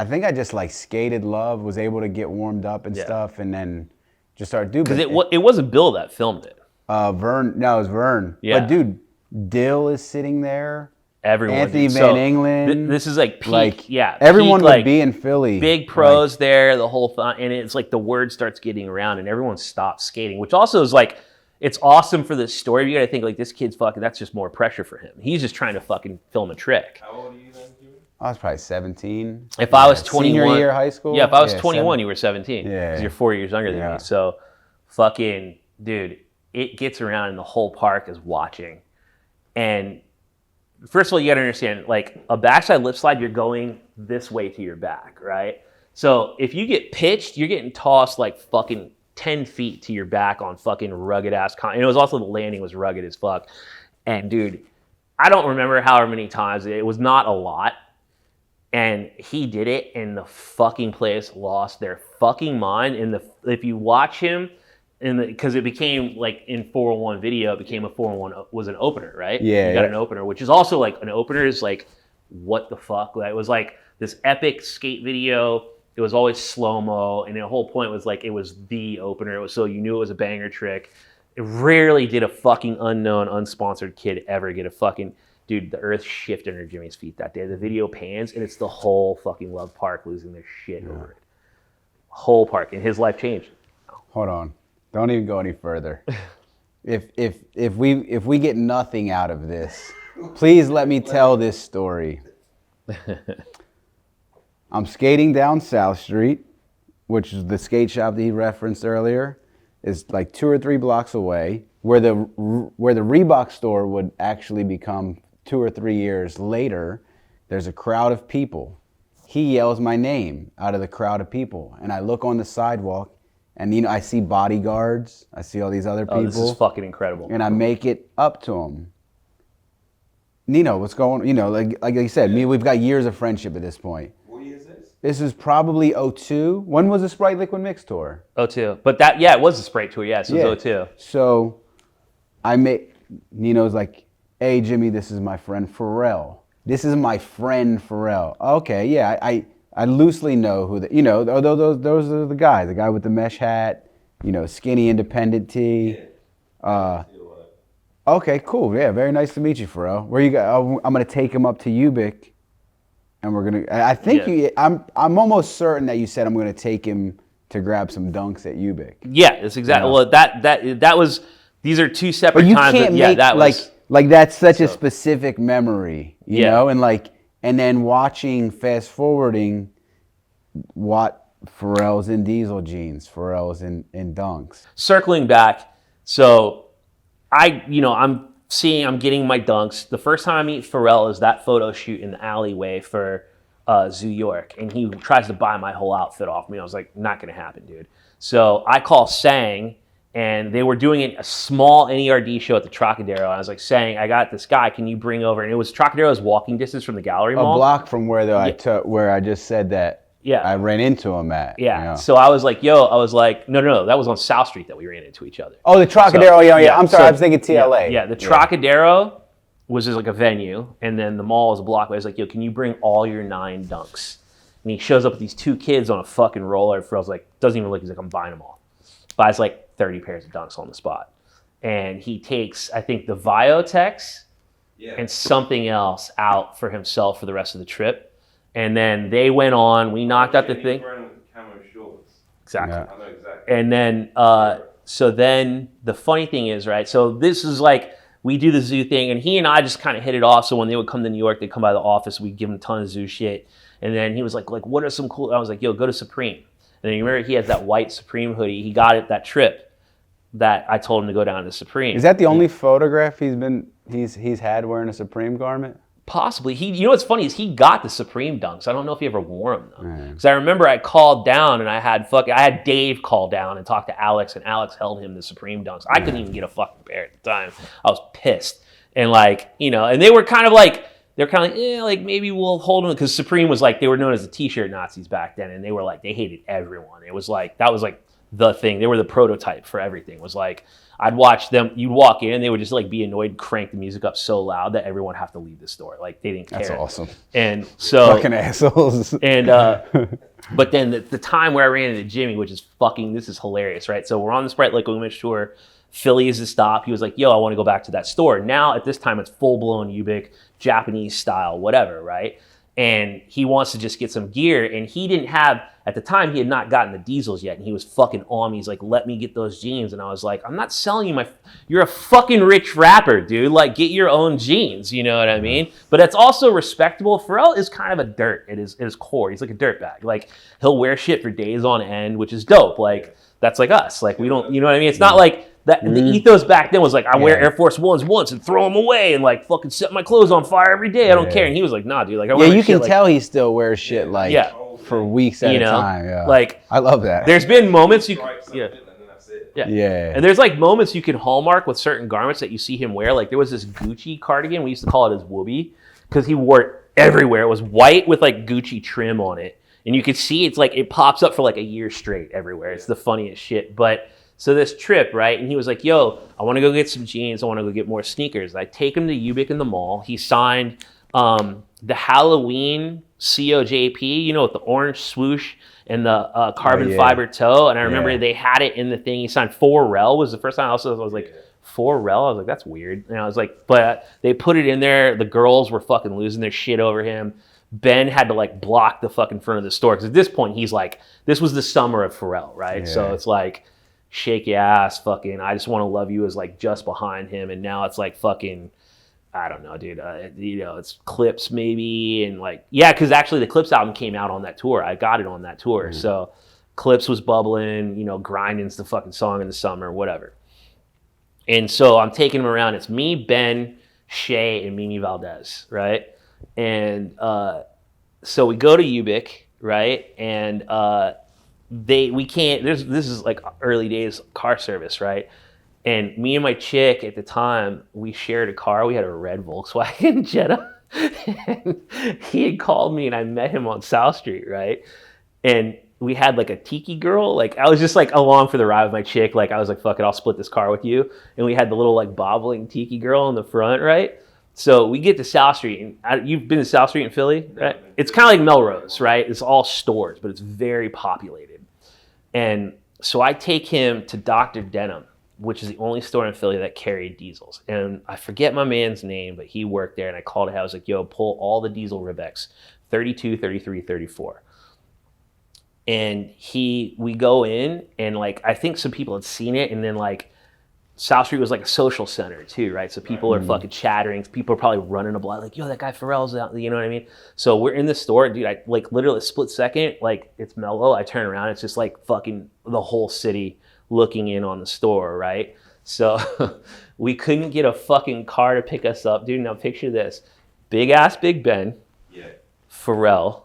Speaker 1: think I just like skated Love, was able to get warmed up and stuff, and then just started doing.
Speaker 3: Because it wasn't Bill that filmed it.
Speaker 1: Vern. No, it was Vern. Yeah. But dude, Dill is sitting there.
Speaker 3: Everyone.
Speaker 1: Anthony Van Engelen.
Speaker 3: This is like peak.
Speaker 1: Everyone
Speaker 3: peak,
Speaker 1: would
Speaker 3: like,
Speaker 1: be in Philly.
Speaker 3: Big pros there, the whole thing, and it's like the word starts getting around, and everyone stops skating, which also is like, it's awesome for this story. You got to think like this kid's fucking. That's just more pressure for him. He's just trying to fucking film a trick.
Speaker 2: How old are you then, Jimmy?
Speaker 1: I was probably 17.
Speaker 3: If I was 21,
Speaker 1: senior year high school.
Speaker 3: Yeah, if I was 21, you were 17.
Speaker 1: Yeah,
Speaker 3: because you're 4 years younger than me. So, fucking dude, it gets around, and the whole park is watching, and. First of all, you got to understand, like a backside lip slide, you're going this way to your back, right? So if you get pitched, you're getting tossed like fucking 10 feet to your back on fucking rugged ass and it was also, the landing was rugged as fuck. And dude, I don't remember however many times. It was not a lot. And he did it, and the fucking place lost their fucking mind. And if you watch him, because it became like in 401 video, it became a 401 was an opener, right?
Speaker 1: Yeah.
Speaker 3: You got an opener, which is also like an opener is like, what the fuck? Like, it was like this epic skate video. It was always slow-mo, and the whole point was like it was the opener. It was so you knew it was a banger trick. It rarely did a fucking unknown, unsponsored kid ever get a fucking... Dude, the earth shifted under Jimmy's feet that day. The video pans, and it's the whole fucking Love Park losing their shit over it. Whole park, and his life changed.
Speaker 1: Hold on. Don't even go any further. If we get nothing out of this, please let me tell this story. I'm skating down South Street, which is the skate shop that he referenced earlier, is like 2 or 3 blocks away, where the Reebok store would actually become 2 or 3 years later. There's a crowd of people. He yells my name out of the crowd of people, and I look on the sidewalk, and I see bodyguards. I see all these other people.
Speaker 3: Oh, this is fucking incredible.
Speaker 1: And I make it up to him. Nino, what's going on? Like you said, we've got years of friendship at this point.
Speaker 2: What year is this?
Speaker 1: This is probably 02. When was the Sprite Liquid Mix tour?
Speaker 3: 02. But it was a Sprite tour, yes. It was 02.
Speaker 1: So Nino's like, hey, Jimmy, this is my friend Pharrell. This is my friend Pharrell. Okay, yeah, I loosely know who those are the guys. The guy with the mesh hat, skinny independent tee. Okay, cool. Yeah, very nice to meet you, Pharrell. Where you go? I'm gonna take him up to Ubik, and we're gonna. I think I'm almost certain that you said I'm gonna take him to grab some dunks at Ubik.
Speaker 3: Yeah, that's exactly. Well, that was. These are 2 separate
Speaker 1: but you
Speaker 3: times.
Speaker 1: Can't make
Speaker 3: that was
Speaker 1: like that's such a specific memory, you know, and then watching, fast forwarding, what Pharrell's in diesel jeans, Pharrell's in dunks.
Speaker 3: Circling back, so I'm getting my dunks. The first time I meet Pharrell is that photo shoot in the alleyway for Zoo York, and he tries to buy my whole outfit off me. I was like, not gonna happen, dude. So I call Sang, and they were doing a small NERD show at the Trocadero. I was like, Sang, I got this guy. Can you bring over? And it was Trocadero's walking distance from the Gallery Mall.
Speaker 1: A block from where I just said that. Yeah, I ran into him at.
Speaker 3: Yeah. So I was like, no, that was on South Street that we ran into each other.
Speaker 1: Oh, the Trocadero. Yeah. I'm sorry, I was thinking TLA.
Speaker 3: Yeah, the Trocadero was just like a venue, and then the mall was a block away. I was like, yo, can you bring all your 9 dunks? And he shows up with these 2 kids on a fucking roller. Pharrell's like, doesn't even look. He's like, I'm buying them all. Buys like 30 pairs of dunks on the spot. And he takes, I think, the Viotex and something else out for himself for the rest of the trip. And then they went on. We knocked out the thing. Exactly.
Speaker 2: I know exactly.
Speaker 3: And then, so then the funny thing is, right? So this is like, we do the zoo thing, and he and I just kind of hit it off. So when they would come to New York, they'd come by the office. We'd give him a ton of zoo shit. And then he was like, what are some cool? I was like, yo, go to Supreme. And then you remember he has that white Supreme hoodie. He got it that trip that I told him to go down to Supreme.
Speaker 1: Is that the only photograph he's had wearing a Supreme garment?
Speaker 3: Possibly. You know what's funny is he got the Supreme dunks. I don't know if he ever wore them though. Because I remember I called down and I had Dave call down and talk to Alex, and Alex held him the Supreme dunks. I couldn't even get a fucking pair at the time. I was pissed. And and they were kind of like, maybe we'll hold them, because Supreme was like, they were known as the t-shirt Nazis back then, and they were like, they hated everyone. It was like, that was like the thing. They were the prototype for everything. It was like, I'd watch them, you'd walk in, they would just like be annoyed, crank the music up so loud that everyone have to leave the store. Like they didn't care.
Speaker 1: That's awesome.
Speaker 3: And so
Speaker 1: fucking assholes.
Speaker 3: And but then the time where I ran into Jimmy, which is this is hilarious, right? So we're on the Sprite Liquid Mix tour. Philly is the stop. He was like, yo, I want to go back to that store. Now at this time it's full blown Ubik, Japanese style, whatever, right? And he wants to just get some gear, and he didn't have, at the time, he had not gotten the diesels yet, and he was fucking on me. He's like, let me get those jeans. And I was like, I'm not selling you you're a fucking rich rapper, dude. Like, get your own jeans, you know what I mean? But it's also respectable. Pharrell is kind of a dirt at his core. He's like a dirtbag. Like, he'll wear shit for days on end, which is dope. Like, that's like us. Like, we don't, you know what I mean? It's not like, the ethos back then was like, I wear Air Force Ones once and throw them away and like fucking set my clothes on fire every day. I don't care. And he was like, nah, dude. Like, I wear
Speaker 1: you can
Speaker 3: shit,
Speaker 1: tell he still wears shit for weeks at a time. Yeah,
Speaker 3: like
Speaker 1: I love that.
Speaker 3: There's been moments
Speaker 1: Yeah.
Speaker 3: And there's like moments you can hallmark with certain garments that you see him wear. Like there was this Gucci cardigan. We used to call it his whoopee because he wore it everywhere. It was white with like Gucci trim on it. And you could see it's like it pops up for like a year straight everywhere. It's the funniest shit. But so this trip, right? And he was like, yo, I want to go get some jeans. I want to go get more sneakers. I take him to Ubik in the mall. He signed the Halloween COJP, you know, with the orange swoosh and the carbon fiber toe. And I remember they had it in the thing. He signed 4Rel was the first time I was like, 4Rel? I was like, that's weird. And I was like, but they put it in there. The girls were fucking losing their shit over him. Ben had to like block the fucking front of the store. Because at this point, he's like, this was the summer of Pharrell, right? Yeah. So it's like, shake your ass, fucking, I Just Want to Love You is like just behind him. And now it's like fucking, I don't know, dude. You know, it's Clips maybe, and like, yeah, because actually the Clips album came out on that tour. I got it on that tour. So Clips was bubbling, you know, Grinding's the fucking song in the summer, whatever. And so I'm taking him around. It's me, Ben, Shay, and Mimi Valdez, right? And so we go to Ubik, right? And this is like early days car service, right? And me and my chick at the time, we shared a car. We had a red Volkswagen Jetta. And he had called me and I met him on South Street, right? And we had like a tiki girl. Like I was just like along for the ride with my chick. Like I was like, fuck it, I'll split this car with you. And we had the little like bobbling tiki girl in the front, right? So we get to South Street. And you've been to South Street in Philly, right? It's kind of like Melrose, right? It's all stores, but it's very populated. And so I take him to Dr. Denim, which is the only store in Philly that carried diesels. And I forget my man's name, but he worked there. And I called him. I was like, yo, pull all the diesel Ribex, 32, 33, 34. And we go in and like, I think some people had seen it. And then like South Street was like a social center too, right? So people are fucking chattering. People are probably running a block like, yo, that guy Pharrell's out. You know what I mean? So we're in the store, dude. I like literally a split second, like it's mellow. I turn around. It's just like fucking the whole city looking in on the store, right? So we couldn't get a fucking car to pick us up, dude. Now picture this. Big ass Big Ben, Pharrell,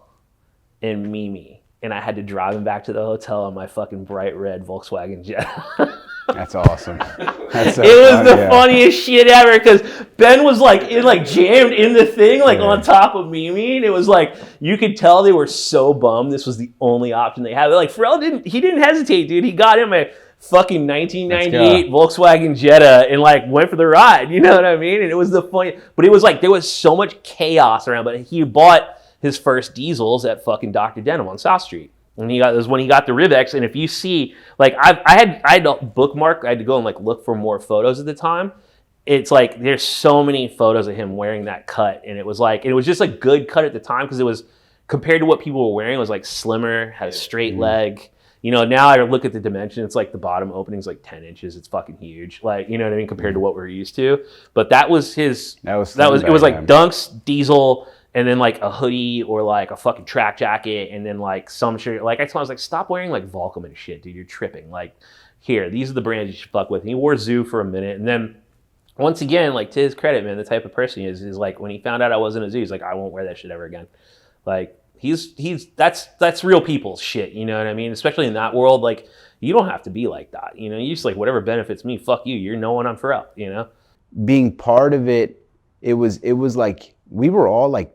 Speaker 3: and Mimi. And I had to drive him back to the hotel on my fucking bright red Volkswagen Jetta.
Speaker 1: That's awesome. That's so
Speaker 3: it was the funniest shit ever because Ben was like jammed in the thing like on top of Mimi, and it was like you could tell they were so bummed this was the only option they had. Like Pharrell didn't hesitate, dude. He got him a fucking 1998 Volkswagen Jetta and like went for the ride. You know what I mean? And it was the funny, but it was like there was so much chaos around. But he bought his first diesels at fucking Dr. Denim on South Street. And it was when he got the Rivex. And if you see, like I had a bookmark. I had to go and like look for more photos at the time. It's like there's so many photos of him wearing that cut, and it was just a good cut at the time because it was compared to what people were wearing. It was like slimmer, had a straight leg. You know, now I look at the dimension. It's like the bottom opening's like 10 inches. It's fucking huge. Like, you know what I mean, compared to what we're used to. But it was like Dunks, diesel, and then like a hoodie or like a fucking track jacket, and then like some shirt. Like I was like, stop wearing like Volcom and shit, dude. You're tripping. Like, here, these are the brands you should fuck with. And he wore Zoo for a minute, and then once again, like to his credit, man, the type of person he is like when he found out I wasn't a Zoo, he's like, I won't wear that shit ever again. Like that's real people's shit. You know what I mean? Especially in that world, like you don't have to be like that. You know, you just like whatever benefits me. Fuck you. You're no one I'm Pharrell. You know,
Speaker 1: being part of it, it was like we were all like.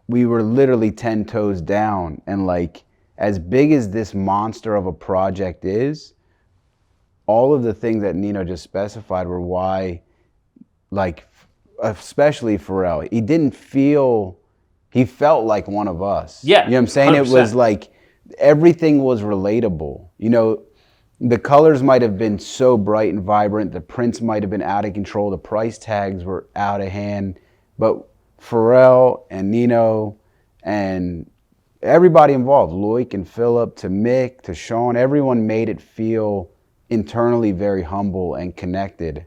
Speaker 1: We were literally 10 toes down, and like as big as this monster of a project is, all of the things that Nino just specified were why, like, especially Pharrell, he felt like one of us.
Speaker 3: Yeah,
Speaker 1: you know what I'm saying? 100%. It was like everything was relatable. You know, the colors might have been so bright and vibrant, the prints might have been out of control, the price tags were out of hand, but Pharrell and Nino and everybody involved, Loic and Philip to Mick to Sean, everyone made it feel internally very humble and connected,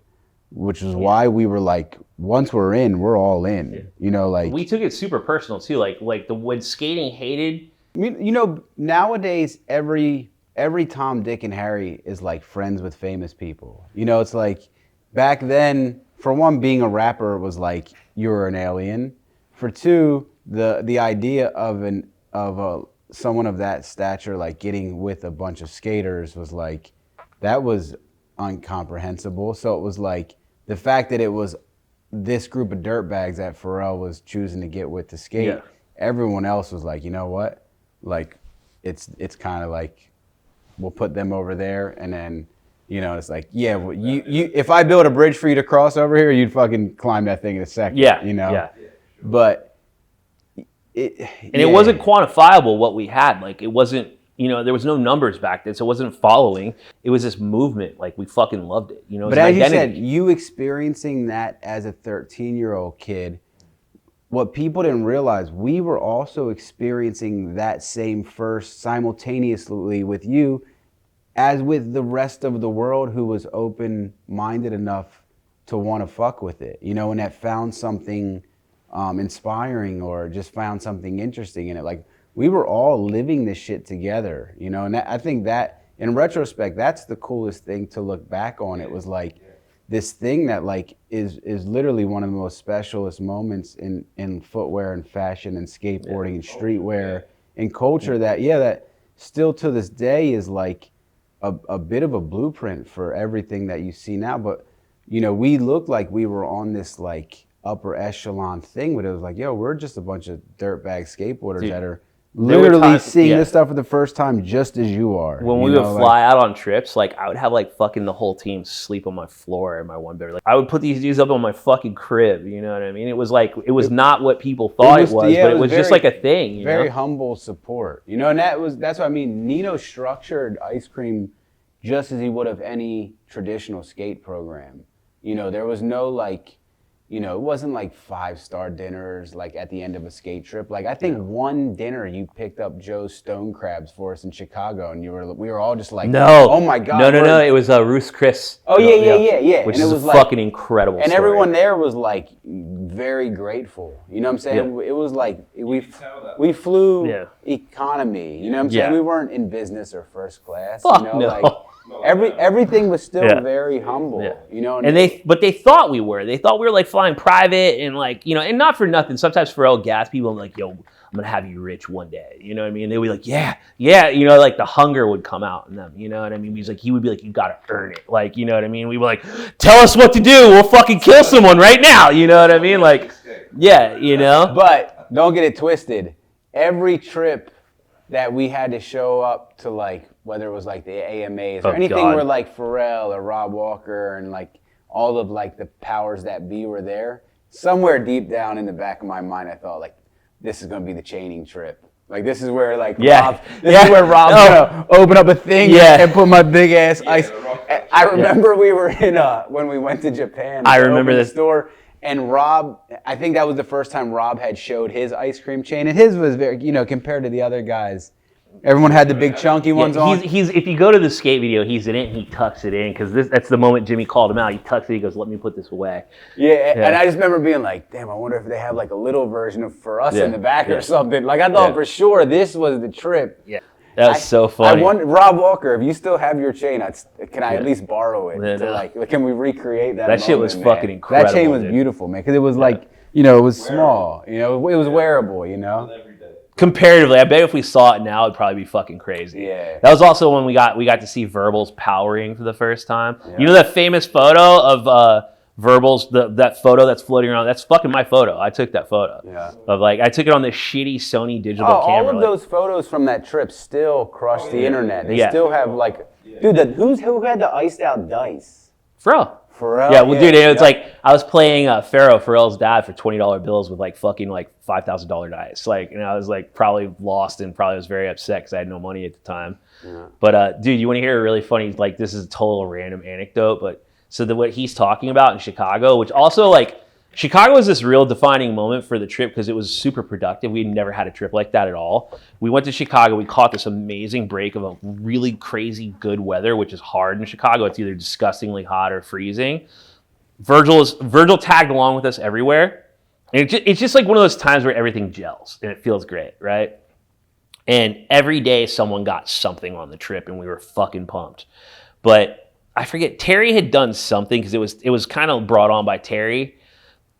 Speaker 1: which is why we were like, once we're in, we're all in. Yeah. You know, like
Speaker 3: we took it super personal too. Like when skating hated.
Speaker 1: I mean, you know, nowadays every Tom, Dick, and Harry is like friends with famous people. You know, it's like back then. For one, being a rapper was like you're an alien. For two, the idea of someone of that stature like getting with a bunch of skaters was like that was incomprehensible. So it was like the fact that it was this group of dirtbags that Pharrell was choosing to get with to skate.
Speaker 3: Yeah.
Speaker 1: Everyone else was like, you know what? Like, it's kind of like, we'll put them over there, and then, you know, it's like, yeah, well, you if I build a bridge for you to cross over here, you'd fucking climb that thing in a second.
Speaker 3: Yeah,
Speaker 1: you know.
Speaker 3: yeah.
Speaker 1: But
Speaker 3: it wasn't quantifiable what we had. Like, it wasn't, you know, there was no numbers back then, so it wasn't following. It was this movement. Like, we fucking loved it. You know, it was
Speaker 1: But
Speaker 3: an
Speaker 1: as you
Speaker 3: identity.
Speaker 1: said, you experiencing that as a 13-year-old kid, what people didn't realize, we were also experiencing that same first simultaneously with you, as with the rest of the world who was open-minded enough to want to fuck with it, you know, and that found something inspiring or just found something interesting in it. Like, we were all living this shit together, you know, and I think that, in retrospect, that's the coolest thing to look back on. It was like this thing that like is literally one of the most specialist moments in footwear and fashion and skateboarding and streetwear and culture that still to this day is like a bit of a blueprint for everything that you see now. But, you know, we looked like we were on this like upper echelon thing, but it was like, yo, we're just a bunch of dirtbag skateboarders that are literally seeing this stuff for the first time, just as you are.
Speaker 3: When we would fly out on trips, like, I would have like fucking the whole team sleep on my floor in my one bed. Like, I would put these dudes up on my fucking crib. You know what I mean? It was like, it was not what people thought it was, but it was just like a thing. You
Speaker 1: very
Speaker 3: know?
Speaker 1: humble support. You know, and that's what I mean. Nino structured Ice Cream just as he would have any traditional skate program. You know, there was no like, you know, it wasn't like 5-star dinners like at the end of a skate trip. Like, I think one dinner you picked up Joe's Stone Crabs for us in Chicago, and we were all just like,
Speaker 3: no,
Speaker 1: oh my god,
Speaker 3: no, it was Roos Chris.
Speaker 1: Oh yeah,
Speaker 3: which
Speaker 1: and
Speaker 3: is
Speaker 1: it was
Speaker 3: a fucking incredible.
Speaker 1: And
Speaker 3: story.
Speaker 1: everyone there was like very grateful. You know what I'm saying?
Speaker 3: Yeah.
Speaker 1: It was like we flew economy. You know what I'm saying?
Speaker 3: Yeah.
Speaker 1: We weren't in business or first class.
Speaker 3: Fuck
Speaker 1: you know,
Speaker 3: no.
Speaker 1: like everything was still very humble.
Speaker 3: Yeah.
Speaker 1: You know,
Speaker 3: and they thought we were. They thought we were like flying private and like, you know, and not for nothing. Sometimes Pharrell gas people, I'm like, yo, I'm gonna have you rich one day. You know what I mean? And they would be like, yeah. You know, like the hunger would come out in them. You know what I mean? He would be like, you gotta earn it. Like, you know what I mean? We were like, tell us what to do. We'll fucking kill someone right now. You know what I mean? Like, yeah, you know.
Speaker 1: But don't get it twisted. Every trip that we had to show up to, like, whether it was like the AMAs or anything where like Pharrell or Rob Walker and like all of like the powers that be were there, somewhere deep down in the back of my mind I thought like, this is gonna be the chaining trip. Like, this is where like Rob's gonna open up a thing and put my big ass ice. I remember we were in when we went to Japan.
Speaker 3: I remember
Speaker 1: the
Speaker 3: this
Speaker 1: store. And Rob, I think that was the first time Rob had showed his ice cream chain, and his was very, you know, compared to the other guys, everyone had the big chunky ones on.
Speaker 3: He's if you go to the skate video, he's in it and he tucks it in because that's the moment Jimmy called him out. He tucks it. He goes, "Let me put this away."
Speaker 1: Yeah, and I just remember being like, "Damn, I wonder if they have like a little version of For Us in the back or something." Like, I thought for sure this was the trip.
Speaker 3: Yeah. That was so funny.
Speaker 1: I wonder, Rob Walker, if you still have your chain, can I at least borrow it? To like, can we recreate that?
Speaker 3: That shit was fucking incredible.
Speaker 1: That chain was beautiful, man, because it was like, you know, it was small. You know, it was wearable. You know.
Speaker 3: Comparatively, I bet if we saw it now, it'd probably be fucking crazy.
Speaker 1: Yeah.
Speaker 3: That was also when we got to see Verbal's powering for the first time. Yeah. You know that famous photo of Verbal's, that photo that's floating around? That's fucking my photo. I took that photo.
Speaker 1: Yeah.
Speaker 3: Of like, I took it on this shitty Sony digital camera.
Speaker 1: All of those photos from that trip still crush the internet. They still have like, dude, who had the iced out dice?
Speaker 3: Pharrell.
Speaker 1: Yeah,
Speaker 3: well, dude, it's like I was playing Pharrell's dad for $20 bills with like fucking like $5,000 dice. Like, and I was like probably lost and probably was very upset because I had no money at the time. Yeah. But dude, you want to hear a really funny, like, this is a total random anecdote, but so what he's talking about in Chicago, which also like Chicago was this real defining moment for the trip because it was super productive. We never had a trip like that at all. We went to Chicago. We caught this amazing break of a really crazy good weather, which is hard in Chicago. It's either disgustingly hot or freezing. Virgil tagged along with us everywhere. And it's just like one of those times where everything gels and it feels great, right? And every day someone got something on the trip and we were fucking pumped. But I forget, Terry had done something because it was kind of brought on by Terry.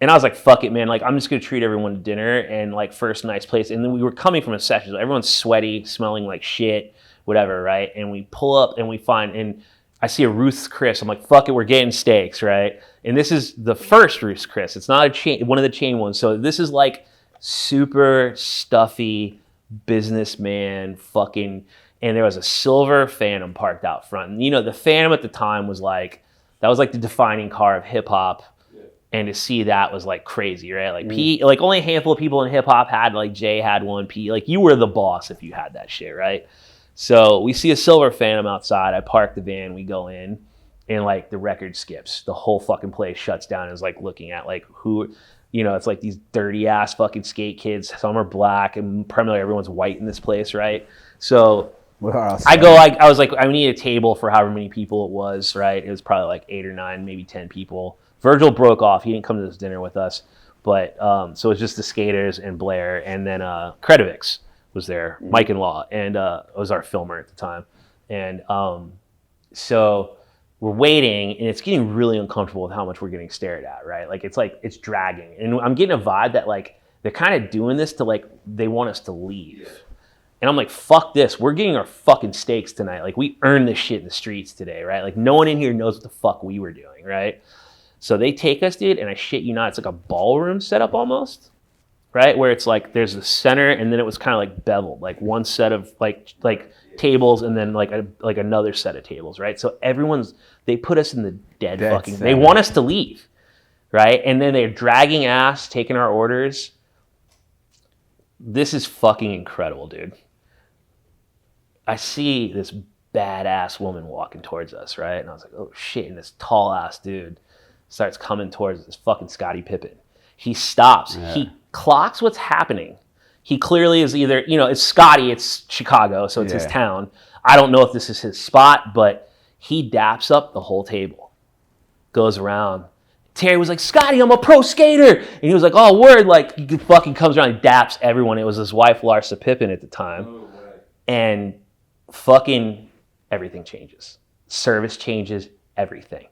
Speaker 3: And I was like, fuck it, man. Like, I'm just going to treat everyone to dinner and, like, first nice place. And then we were coming from a session. So everyone's sweaty, smelling like shit, whatever, right? And we pull up and we find, and I see a Ruth's Chris. I'm like, fuck it, we're getting steaks, right? And this is the first Ruth's Chris. It's not a chain, one of the chain ones. So this is like super stuffy businessman fucking. And there was a silver Phantom parked out front. And, you know, the Phantom at the time was like, that was like the defining car of hip hop. And to see that was like crazy, right? Like like only a handful of people in hip hop had, like Jay had one, like you were the boss if you had that shit, right? So we see a silver Phantom outside. I park the van, we go in, and like the record skips. The whole fucking place shuts down and is like looking at like who, you know, it's like these dirty ass fucking skate kids. Some are black and primarily everyone's white in this place, right? So I was like, I need a table for however many people it was, right? It was probably like 8 or 9, maybe 10 people. Virgil broke off. He didn't come to this dinner with us. But so it was just the skaters and Blair. And then Kredovix was there, Mike and Law, and was our filmer at the time. And so we're waiting, and it's getting really uncomfortable with how much we're getting stared at, right? Like it's dragging. And I'm getting a vibe that like they're kind of doing this to like they want us to leave. And I'm like, fuck this. We're getting our fucking steaks tonight. Like we earned this shit in the streets today, right? Like no one in here knows what the fuck we were doing, right? So they take us, dude, and I shit you not, it's like a ballroom setup almost, right? Where it's like there's the center, and then it was kind of like beveled, like one set of like tables, and then like another set of tables, right? So they put us in the dead fucking. Center. They want us to leave, right? And then they're dragging ass, taking our orders. This is fucking incredible, dude. I see this badass woman walking towards us, right? And I was like, oh shit, and this tall ass dude starts coming towards this fucking Scottie Pippen. He stops. Yeah. He clocks what's happening. He clearly is either, you know, it's Scottie, it's Chicago, so it's his town. I don't know if this is his spot, but he daps up the whole table. Goes around. Terry was like, Scottie, I'm a pro skater. And he was like, oh, word. Like, he fucking comes around and daps everyone. It was his wife, Larsa Pippen, at the time. Oh, and fucking everything changes. Service changes, everything.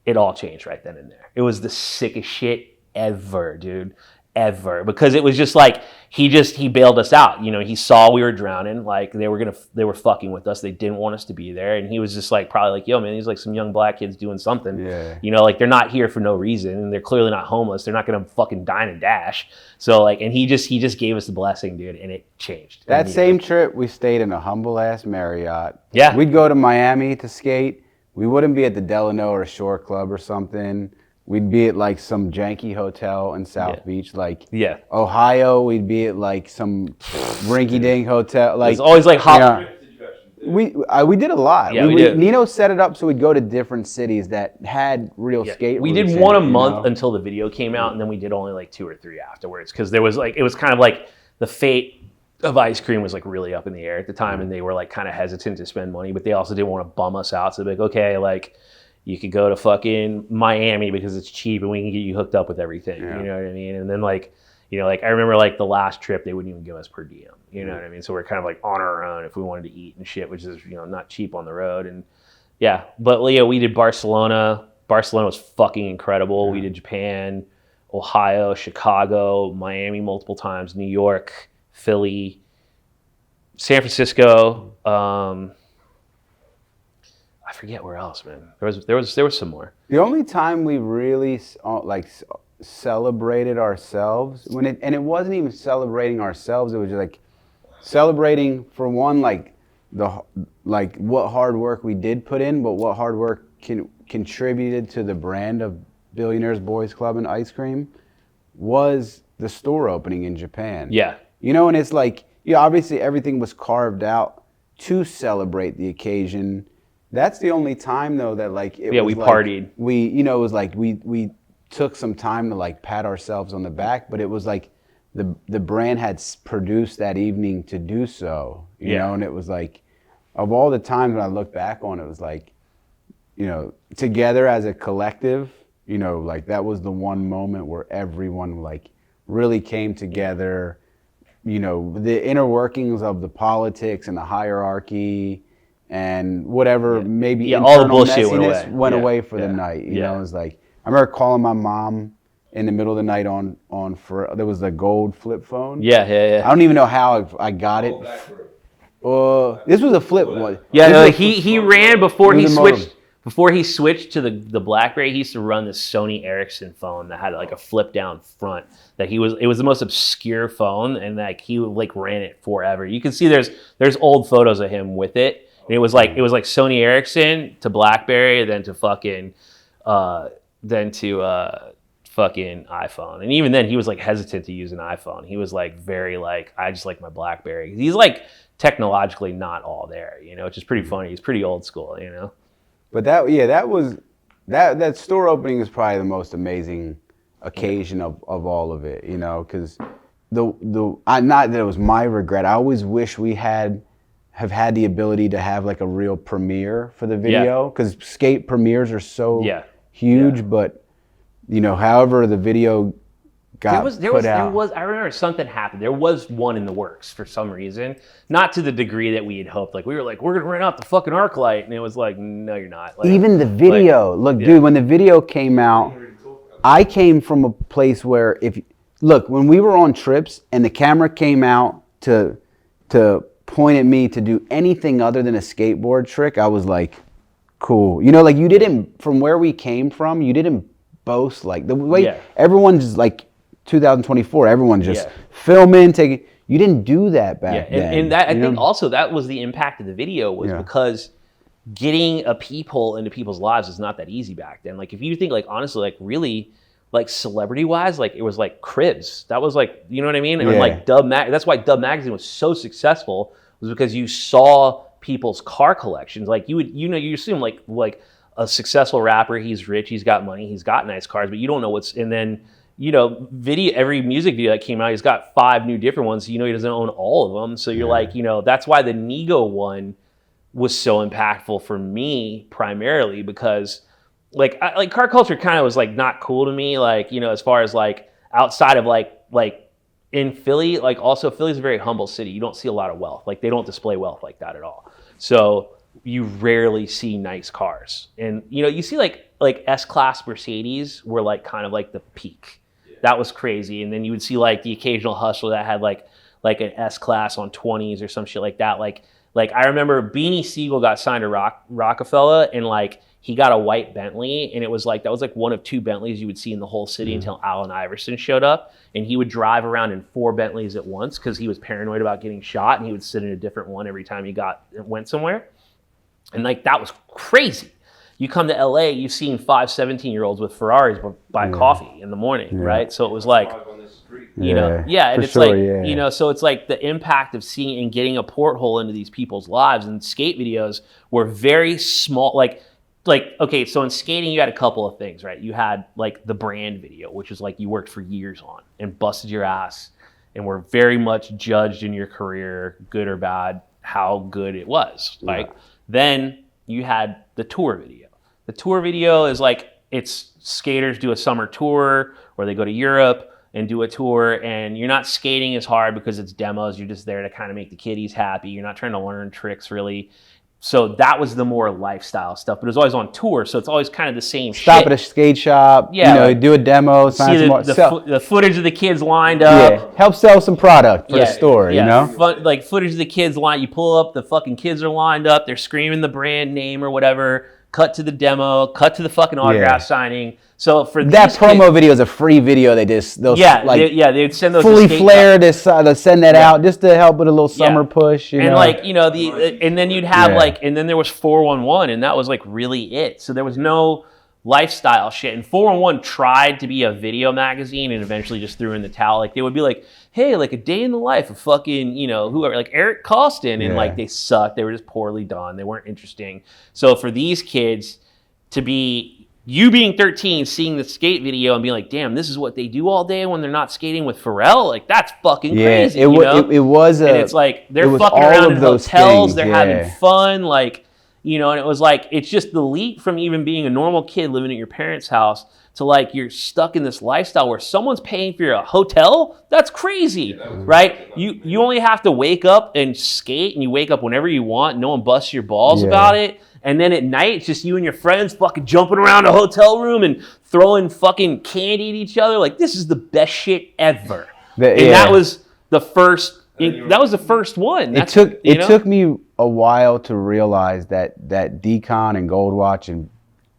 Speaker 3: It all changed right then and there. It was the sickest shit ever, dude. Ever. Because it was just like, he bailed us out. You know, he saw we were drowning. Like, they were fucking with us. They didn't want us to be there. And he was just like, probably like, yo, man, these like some young black kids doing something. Yeah. You know, like, they're not here for no reason. And they're clearly not homeless. They're not going to fucking dine and dash. So, like, and he just gave us the blessing, dude. And it changed.
Speaker 1: That same trip, we stayed in a humble ass Marriott.
Speaker 3: Yeah.
Speaker 1: We'd go to Miami to skate. We wouldn't be at the Delano or Shore Club or something. We'd be at like some janky hotel in South Beach, like Ohio. We'd be at like some rinky-dink hotel. Like
Speaker 3: it's always like hot.
Speaker 1: We did a lot.
Speaker 3: Yeah, we did.
Speaker 1: Nino set it up so we'd go to different cities that had real skate.
Speaker 3: We did one a month until the video came out, and then we did only like 2 or 3 afterwards because there was like it was kind of like the fate of Ice Cream was like really up in the air at the time, and they were like kind of hesitant to spend money, but they also didn't want to bum us out. So they're like, okay, like you could go to fucking Miami because it's cheap and we can get you hooked up with everything. Yeah. You know what I mean? And then like, you know, like I remember like the last trip they wouldn't even give us per diem. You know what I mean? So we're kind of like on our own if we wanted to eat and shit, which is, you know, not cheap on the road. And yeah, but yeah, we did Barcelona. Barcelona was fucking incredible. Yeah. We did Japan, Ohio, Chicago, Miami multiple times, New York, Philly, San Francisco. I forget where else, man. There was some more.
Speaker 1: The only time we really like celebrated ourselves and it wasn't even celebrating ourselves. It was just like celebrating for one, like what hard work we did put in, but what hard work contributed to the brand of Billionaires Boys Club and Ice Cream was the store opening in Japan.
Speaker 3: Yeah.
Speaker 1: You know, and it's like, yeah, obviously everything was carved out to celebrate the occasion. That's the only time though that like it was
Speaker 3: we
Speaker 1: like,
Speaker 3: partied.
Speaker 1: We, you know, it was like we took some time to like pat ourselves on the back, but it was like the brand had produced that evening to do so, you know, and it was like of all the times when I look back on it, was like, you know, together as a collective, you know, like that was the one moment where everyone like really came together. You know, the inner workings of the politics and the hierarchy and whatever maybe
Speaker 3: all the bullshit
Speaker 1: went away for the night. You know, it was like I remember calling my mom in the middle of the night on for there was the gold flip phone.
Speaker 3: Yeah.
Speaker 1: I don't even know how I got it. This was a flip one.
Speaker 3: Yeah, no, he ran before he switched. before he switched to the BlackBerry, he used to run this Sony Ericsson phone that had like a flip down front. It was the most obscure phone, and like he like ran it forever. You can see there's old photos of him with it. And it was like Sony Ericsson to BlackBerry, then to fucking fucking iPhone. And even then he was like hesitant to use an iPhone. He was like very like, I just like my BlackBerry. He's like technologically not all there, which is pretty funny. He's pretty old school,
Speaker 1: But that store opening is probably the most amazing occasion of all of it, because not that it was my regret. I always wish we have had the ability to have like a real premiere for the video, because skate premieres are so huge. But however the video got put out.
Speaker 3: I remember something happened. There was one in the works for some reason, not to the degree that we had hoped. Like we were like, we're gonna rent out the fucking ArcLight, and it was like, no, you're not. Like,
Speaker 1: even the video, dude, when the video came out, I came from a place where when we were on trips and the camera came out to point at me to do anything other than a skateboard trick, I was like, cool. Like you didn't, from where we came from, you didn't boast like the way everyone just like 2024, everyone's just filming, taking. You didn't do that back then.
Speaker 3: And that I think also that was the impact of the video was because getting a peephole into people's lives is not that easy back then. Like if you think like honestly, like really, like celebrity wise, like it was like Cribs. That was like, you know what I mean? And like that's why Dub Magazine was so successful, was because you saw people's car collections. Like you assume like a successful rapper, he's rich, he's got money, he's got nice cars, but you don't know what's, and then every music video that came out, he's got 5 new different ones. So he doesn't own all of them. So you're like, that's why the Nego one was so impactful for me primarily, because like car culture kind of was like not cool to me. Like, as far as like outside of like in Philly, like also Philly's a very humble city. You don't see a lot of wealth. Like they don't display wealth like that at all. So you rarely see nice cars. And, you see like S-Class Mercedes were like kind of like the peak. That was crazy. And then you would see like the occasional hustler that had like an S-Class on 20s or some shit like that. Like I remember Beanie Siegel got signed to Rockefeller, and like he got a white Bentley, and it was like, that was like one of 2 Bentleys you would see in the whole city until Allen Iverson showed up. And he would drive around in 4 Bentleys at once because he was paranoid about getting shot, and he would sit in a different one every time he went somewhere. And like that was crazy. You come to LA, you've seen 5 17-year-olds with Ferraris buy coffee in the morning, right? So it was like, and it's like, so it's like the impact of seeing and getting a porthole into these people's lives. And skate videos were very small, like okay, so in skating you had a couple of things, right? You had like the brand video, which is like you worked for years on and busted your ass and were very much judged in your career, good or bad, how good it was. Like then you had the tour video. The tour video is like, it's skaters do a summer tour or they go to Europe and do a tour, and you're not skating as hard because it's demos. You're just there to kind of make the kiddies happy. You're not trying to learn tricks really. So that was the more lifestyle stuff, but it was always on tour, so it's always kind of the same shit.
Speaker 1: Stop at a skate shop, do a demo, sign
Speaker 3: see the footage of the kids lined up.
Speaker 1: Help sell some product for the store,
Speaker 3: like footage of the kids you pull up, the fucking kids are lined up, they're screaming the brand name or whatever, cut to the demo, cut to the fucking autograph signing. So for
Speaker 1: that promo video is a free video. They'd send those fully flared. They send that out just to help with a little summer push.
Speaker 3: And and then you'd have and then there was 411, and that was like really it. So there was no lifestyle shit. And 411 tried to be a video magazine and eventually just threw in the towel. Like they would be like, hey, like a day in the life of fucking, whoever, like Eric Costin, and like they sucked. They were just poorly done. They weren't interesting. So for these kids to be, you being 13, seeing the skate video and being like, damn, this is what they do all day when they're not skating with Pharrell, like that's fucking crazy.
Speaker 1: It was
Speaker 3: and it's like they're fucking around in hotels, they're having fun, like, and it was like, it's just the leap from even being a normal kid living at your parents' house to like you're stuck in this lifestyle where someone's paying for your hotel. That's crazy, right? You only have to wake up and skate, and you wake up whenever you want. No one busts your balls about it. And then at night, it's just you and your friends fucking jumping around a hotel room and throwing fucking candy at each other. Like, this is the best shit ever. That was the first. That was the first one.
Speaker 1: It took me a while to realize that Decon and Gold Watch and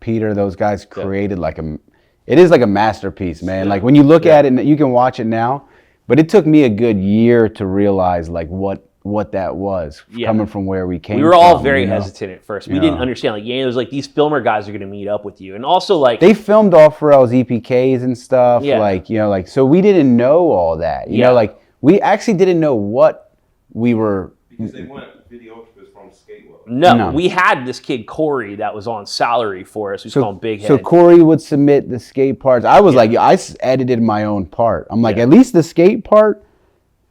Speaker 1: Peter, those guys created it is like a masterpiece, man. Like when you look at it, you can watch it now, but it took me a good year to realize like what that was coming from where we came from.
Speaker 3: We were all very hesitant at first. We didn't understand. Like, it was like these filmer guys are going to meet up with you. And also, like...
Speaker 1: They filmed all Pharrell's EPKs and stuff. Yeah. Like, so we didn't know all that. You know, like, we actually didn't know what we were...
Speaker 2: Because they weren't videographers from Skate World.
Speaker 3: No, we had this kid, Corey, that was on salary for us. We called him Big Head.
Speaker 1: So Corey would submit the skate parts. I was like, I edited my own part. I'm like, at least the skate part...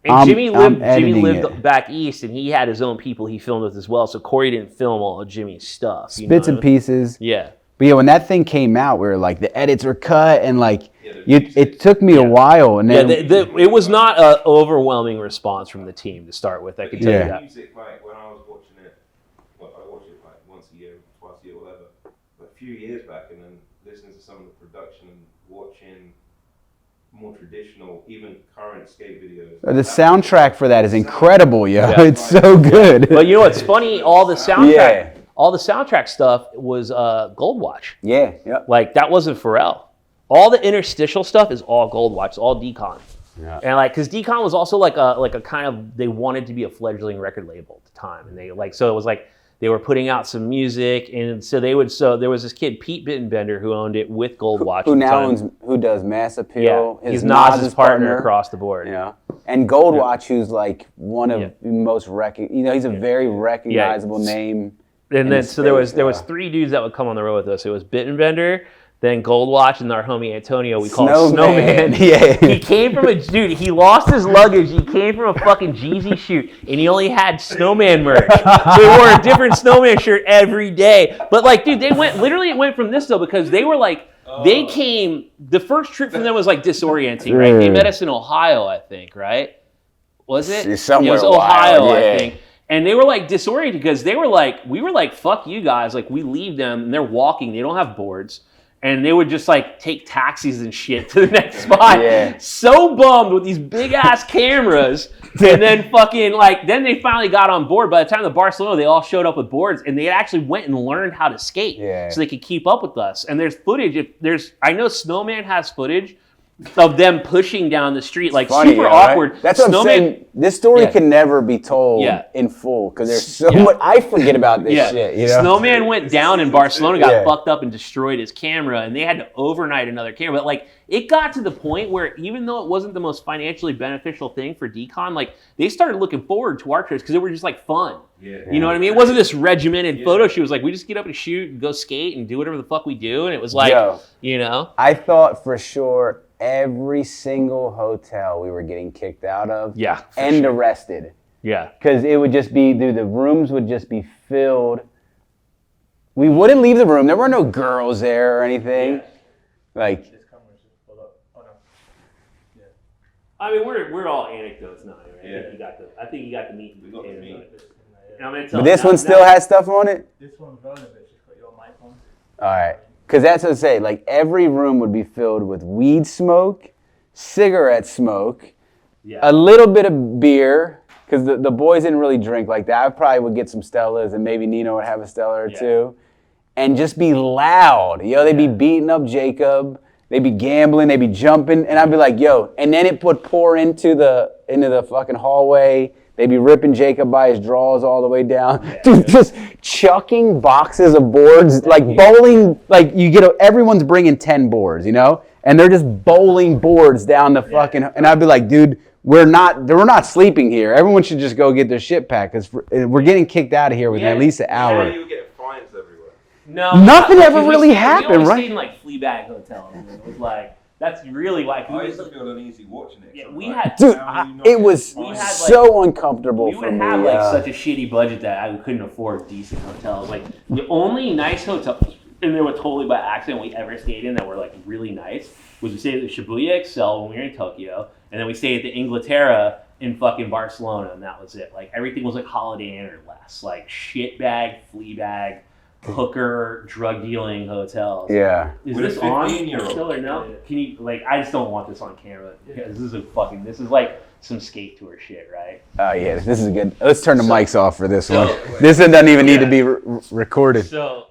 Speaker 3: And Jimmy lived back east, and he had his own people he filmed with as well. So Corey didn't film all of Jimmy's stuff.
Speaker 1: Bits and pieces.
Speaker 3: Yeah.
Speaker 1: But yeah, when that thing came out, we were like, the edits were cut, and like, it took me a while. And then
Speaker 3: it was not an overwhelming response from the team to start with. I can tell you that.
Speaker 2: Music, like when I was watching it, I watch it like once a year, twice a year, whatever. But a few years back, and then listening to some of the production and watching more traditional, even current skate videos.
Speaker 1: The soundtrack for that is incredible, It's so good.
Speaker 3: But you know what's funny? All the soundtrack stuff was Gold Watch.
Speaker 1: Yeah.
Speaker 3: Like that wasn't Pharrell. All the interstitial stuff is all Gold Watch, all Decon. Yeah. And like, because Decon was also like a kind of, they wanted to be a fledgling record label at the time, and so it was like they were putting out some music, and so there was this kid, Pete Bittenbender, who owned it with Gold Watch.
Speaker 1: Who does Mass Appeal.
Speaker 3: Yeah. He's Nas's partner across the board.
Speaker 1: Yeah. And Gold Watch, who's like one of the most he's a very recognizable name.
Speaker 3: And then so there was 3 dudes that would come on the road with us. It was Bittenbender, then Gold Watch, and our homie Antonio, we call him Snowman.
Speaker 1: Yeah.
Speaker 3: He came from he lost his luggage. He came from a fucking Jeezy shoot, and he only had Snowman merch. So he wore a different Snowman shirt every day. But like, dude, it went from this though, because they were like, they came, the first trip from them was like disorienting, right? They met us in Ohio, I think, right? Was it?
Speaker 1: Somewhere
Speaker 3: it was Ohio, I think. And they were like disoriented because we were like, fuck you guys. Like, we leave them and they're walking. They don't have boards. And they would just like take taxis and shit to the next spot. So bummed with these big ass cameras. And then fucking then they finally got on board. By the time of Barcelona, they all showed up with boards, and they actually went and learned how to skate so they could keep up with us. And there's footage. I know Snowman has footage of them pushing down the street, like super awkward.
Speaker 1: Right? That's what I'm saying. This story can never be told in full because there's so much. I forget about this shit. You know?
Speaker 3: Snowman went down in Barcelona, got fucked up, and destroyed his camera, and they had to overnight another camera. But like, it got to the point where even though it wasn't the most financially beneficial thing for Decon, like they started looking forward to our trips because they were just like fun. You know what I mean? It wasn't this regimented photo shoot. It was like we just get up and shoot and go skate and do whatever the fuck we do, and it was like,
Speaker 1: I thought for sure every single hotel we were getting kicked out of and arrested.
Speaker 3: Yeah.
Speaker 1: Because it would just be, the rooms would just be filled. We wouldn't leave the room. There were no girls there or anything. Like.
Speaker 3: I mean, we're all anecdotes now, right? I think you got the meat. And I'm gonna tell
Speaker 1: but this one still has stuff on it?
Speaker 4: This one's relevant. Just put your mic on.
Speaker 1: All right. Because that's what I say, like every room would be filled with weed smoke, cigarette smoke, a little bit of beer, because the boys didn't really drink like that. I probably would get some Stellas, and maybe Nino would have a Stella or two, and just be loud. They'd be beating up Jacob, they'd be gambling, they'd be jumping, and I'd be like, and then it would pour into the fucking hallway. They'd be ripping Jacob by his drawers all the way down. Dude, just chucking boxes of boards, like bowling, like everyone's bringing 10 boards, and they're just bowling boards down the fucking, and I'd be like, dude, we're not sleeping here. Everyone should just go get their shit packed, because we're getting kicked out of here within at least an hour.
Speaker 2: You get fines everywhere.
Speaker 3: No.
Speaker 1: Nothing ever really happened,
Speaker 3: we
Speaker 1: right?
Speaker 3: stayed in like Fleabag hotels. It was like, that's really like.
Speaker 2: I used to feel uneasy watching it.
Speaker 3: Yeah, we had.
Speaker 1: Dude, it was so uncomfortable for me.
Speaker 3: We would have like such a shitty budget that I couldn't afford decent hotels. Like the only nice hotels, and they were totally by accident we ever stayed in that were like really nice, was we stayed at the Shibuya Excel when we were in Tokyo, and then we stayed at the Inglaterra in fucking Barcelona, and that was it. Like everything was like Holiday Inn or less, like shitbag, Fleabag, hooker, drug dealing hotels.
Speaker 1: Yeah.
Speaker 3: Is this on still or no? Can you I just don't want this on camera because this is like some skate tour shit, right?
Speaker 1: Oh yeah, this is good. Let's turn the mics off for this one. This one doesn't even need to be recorded.
Speaker 3: So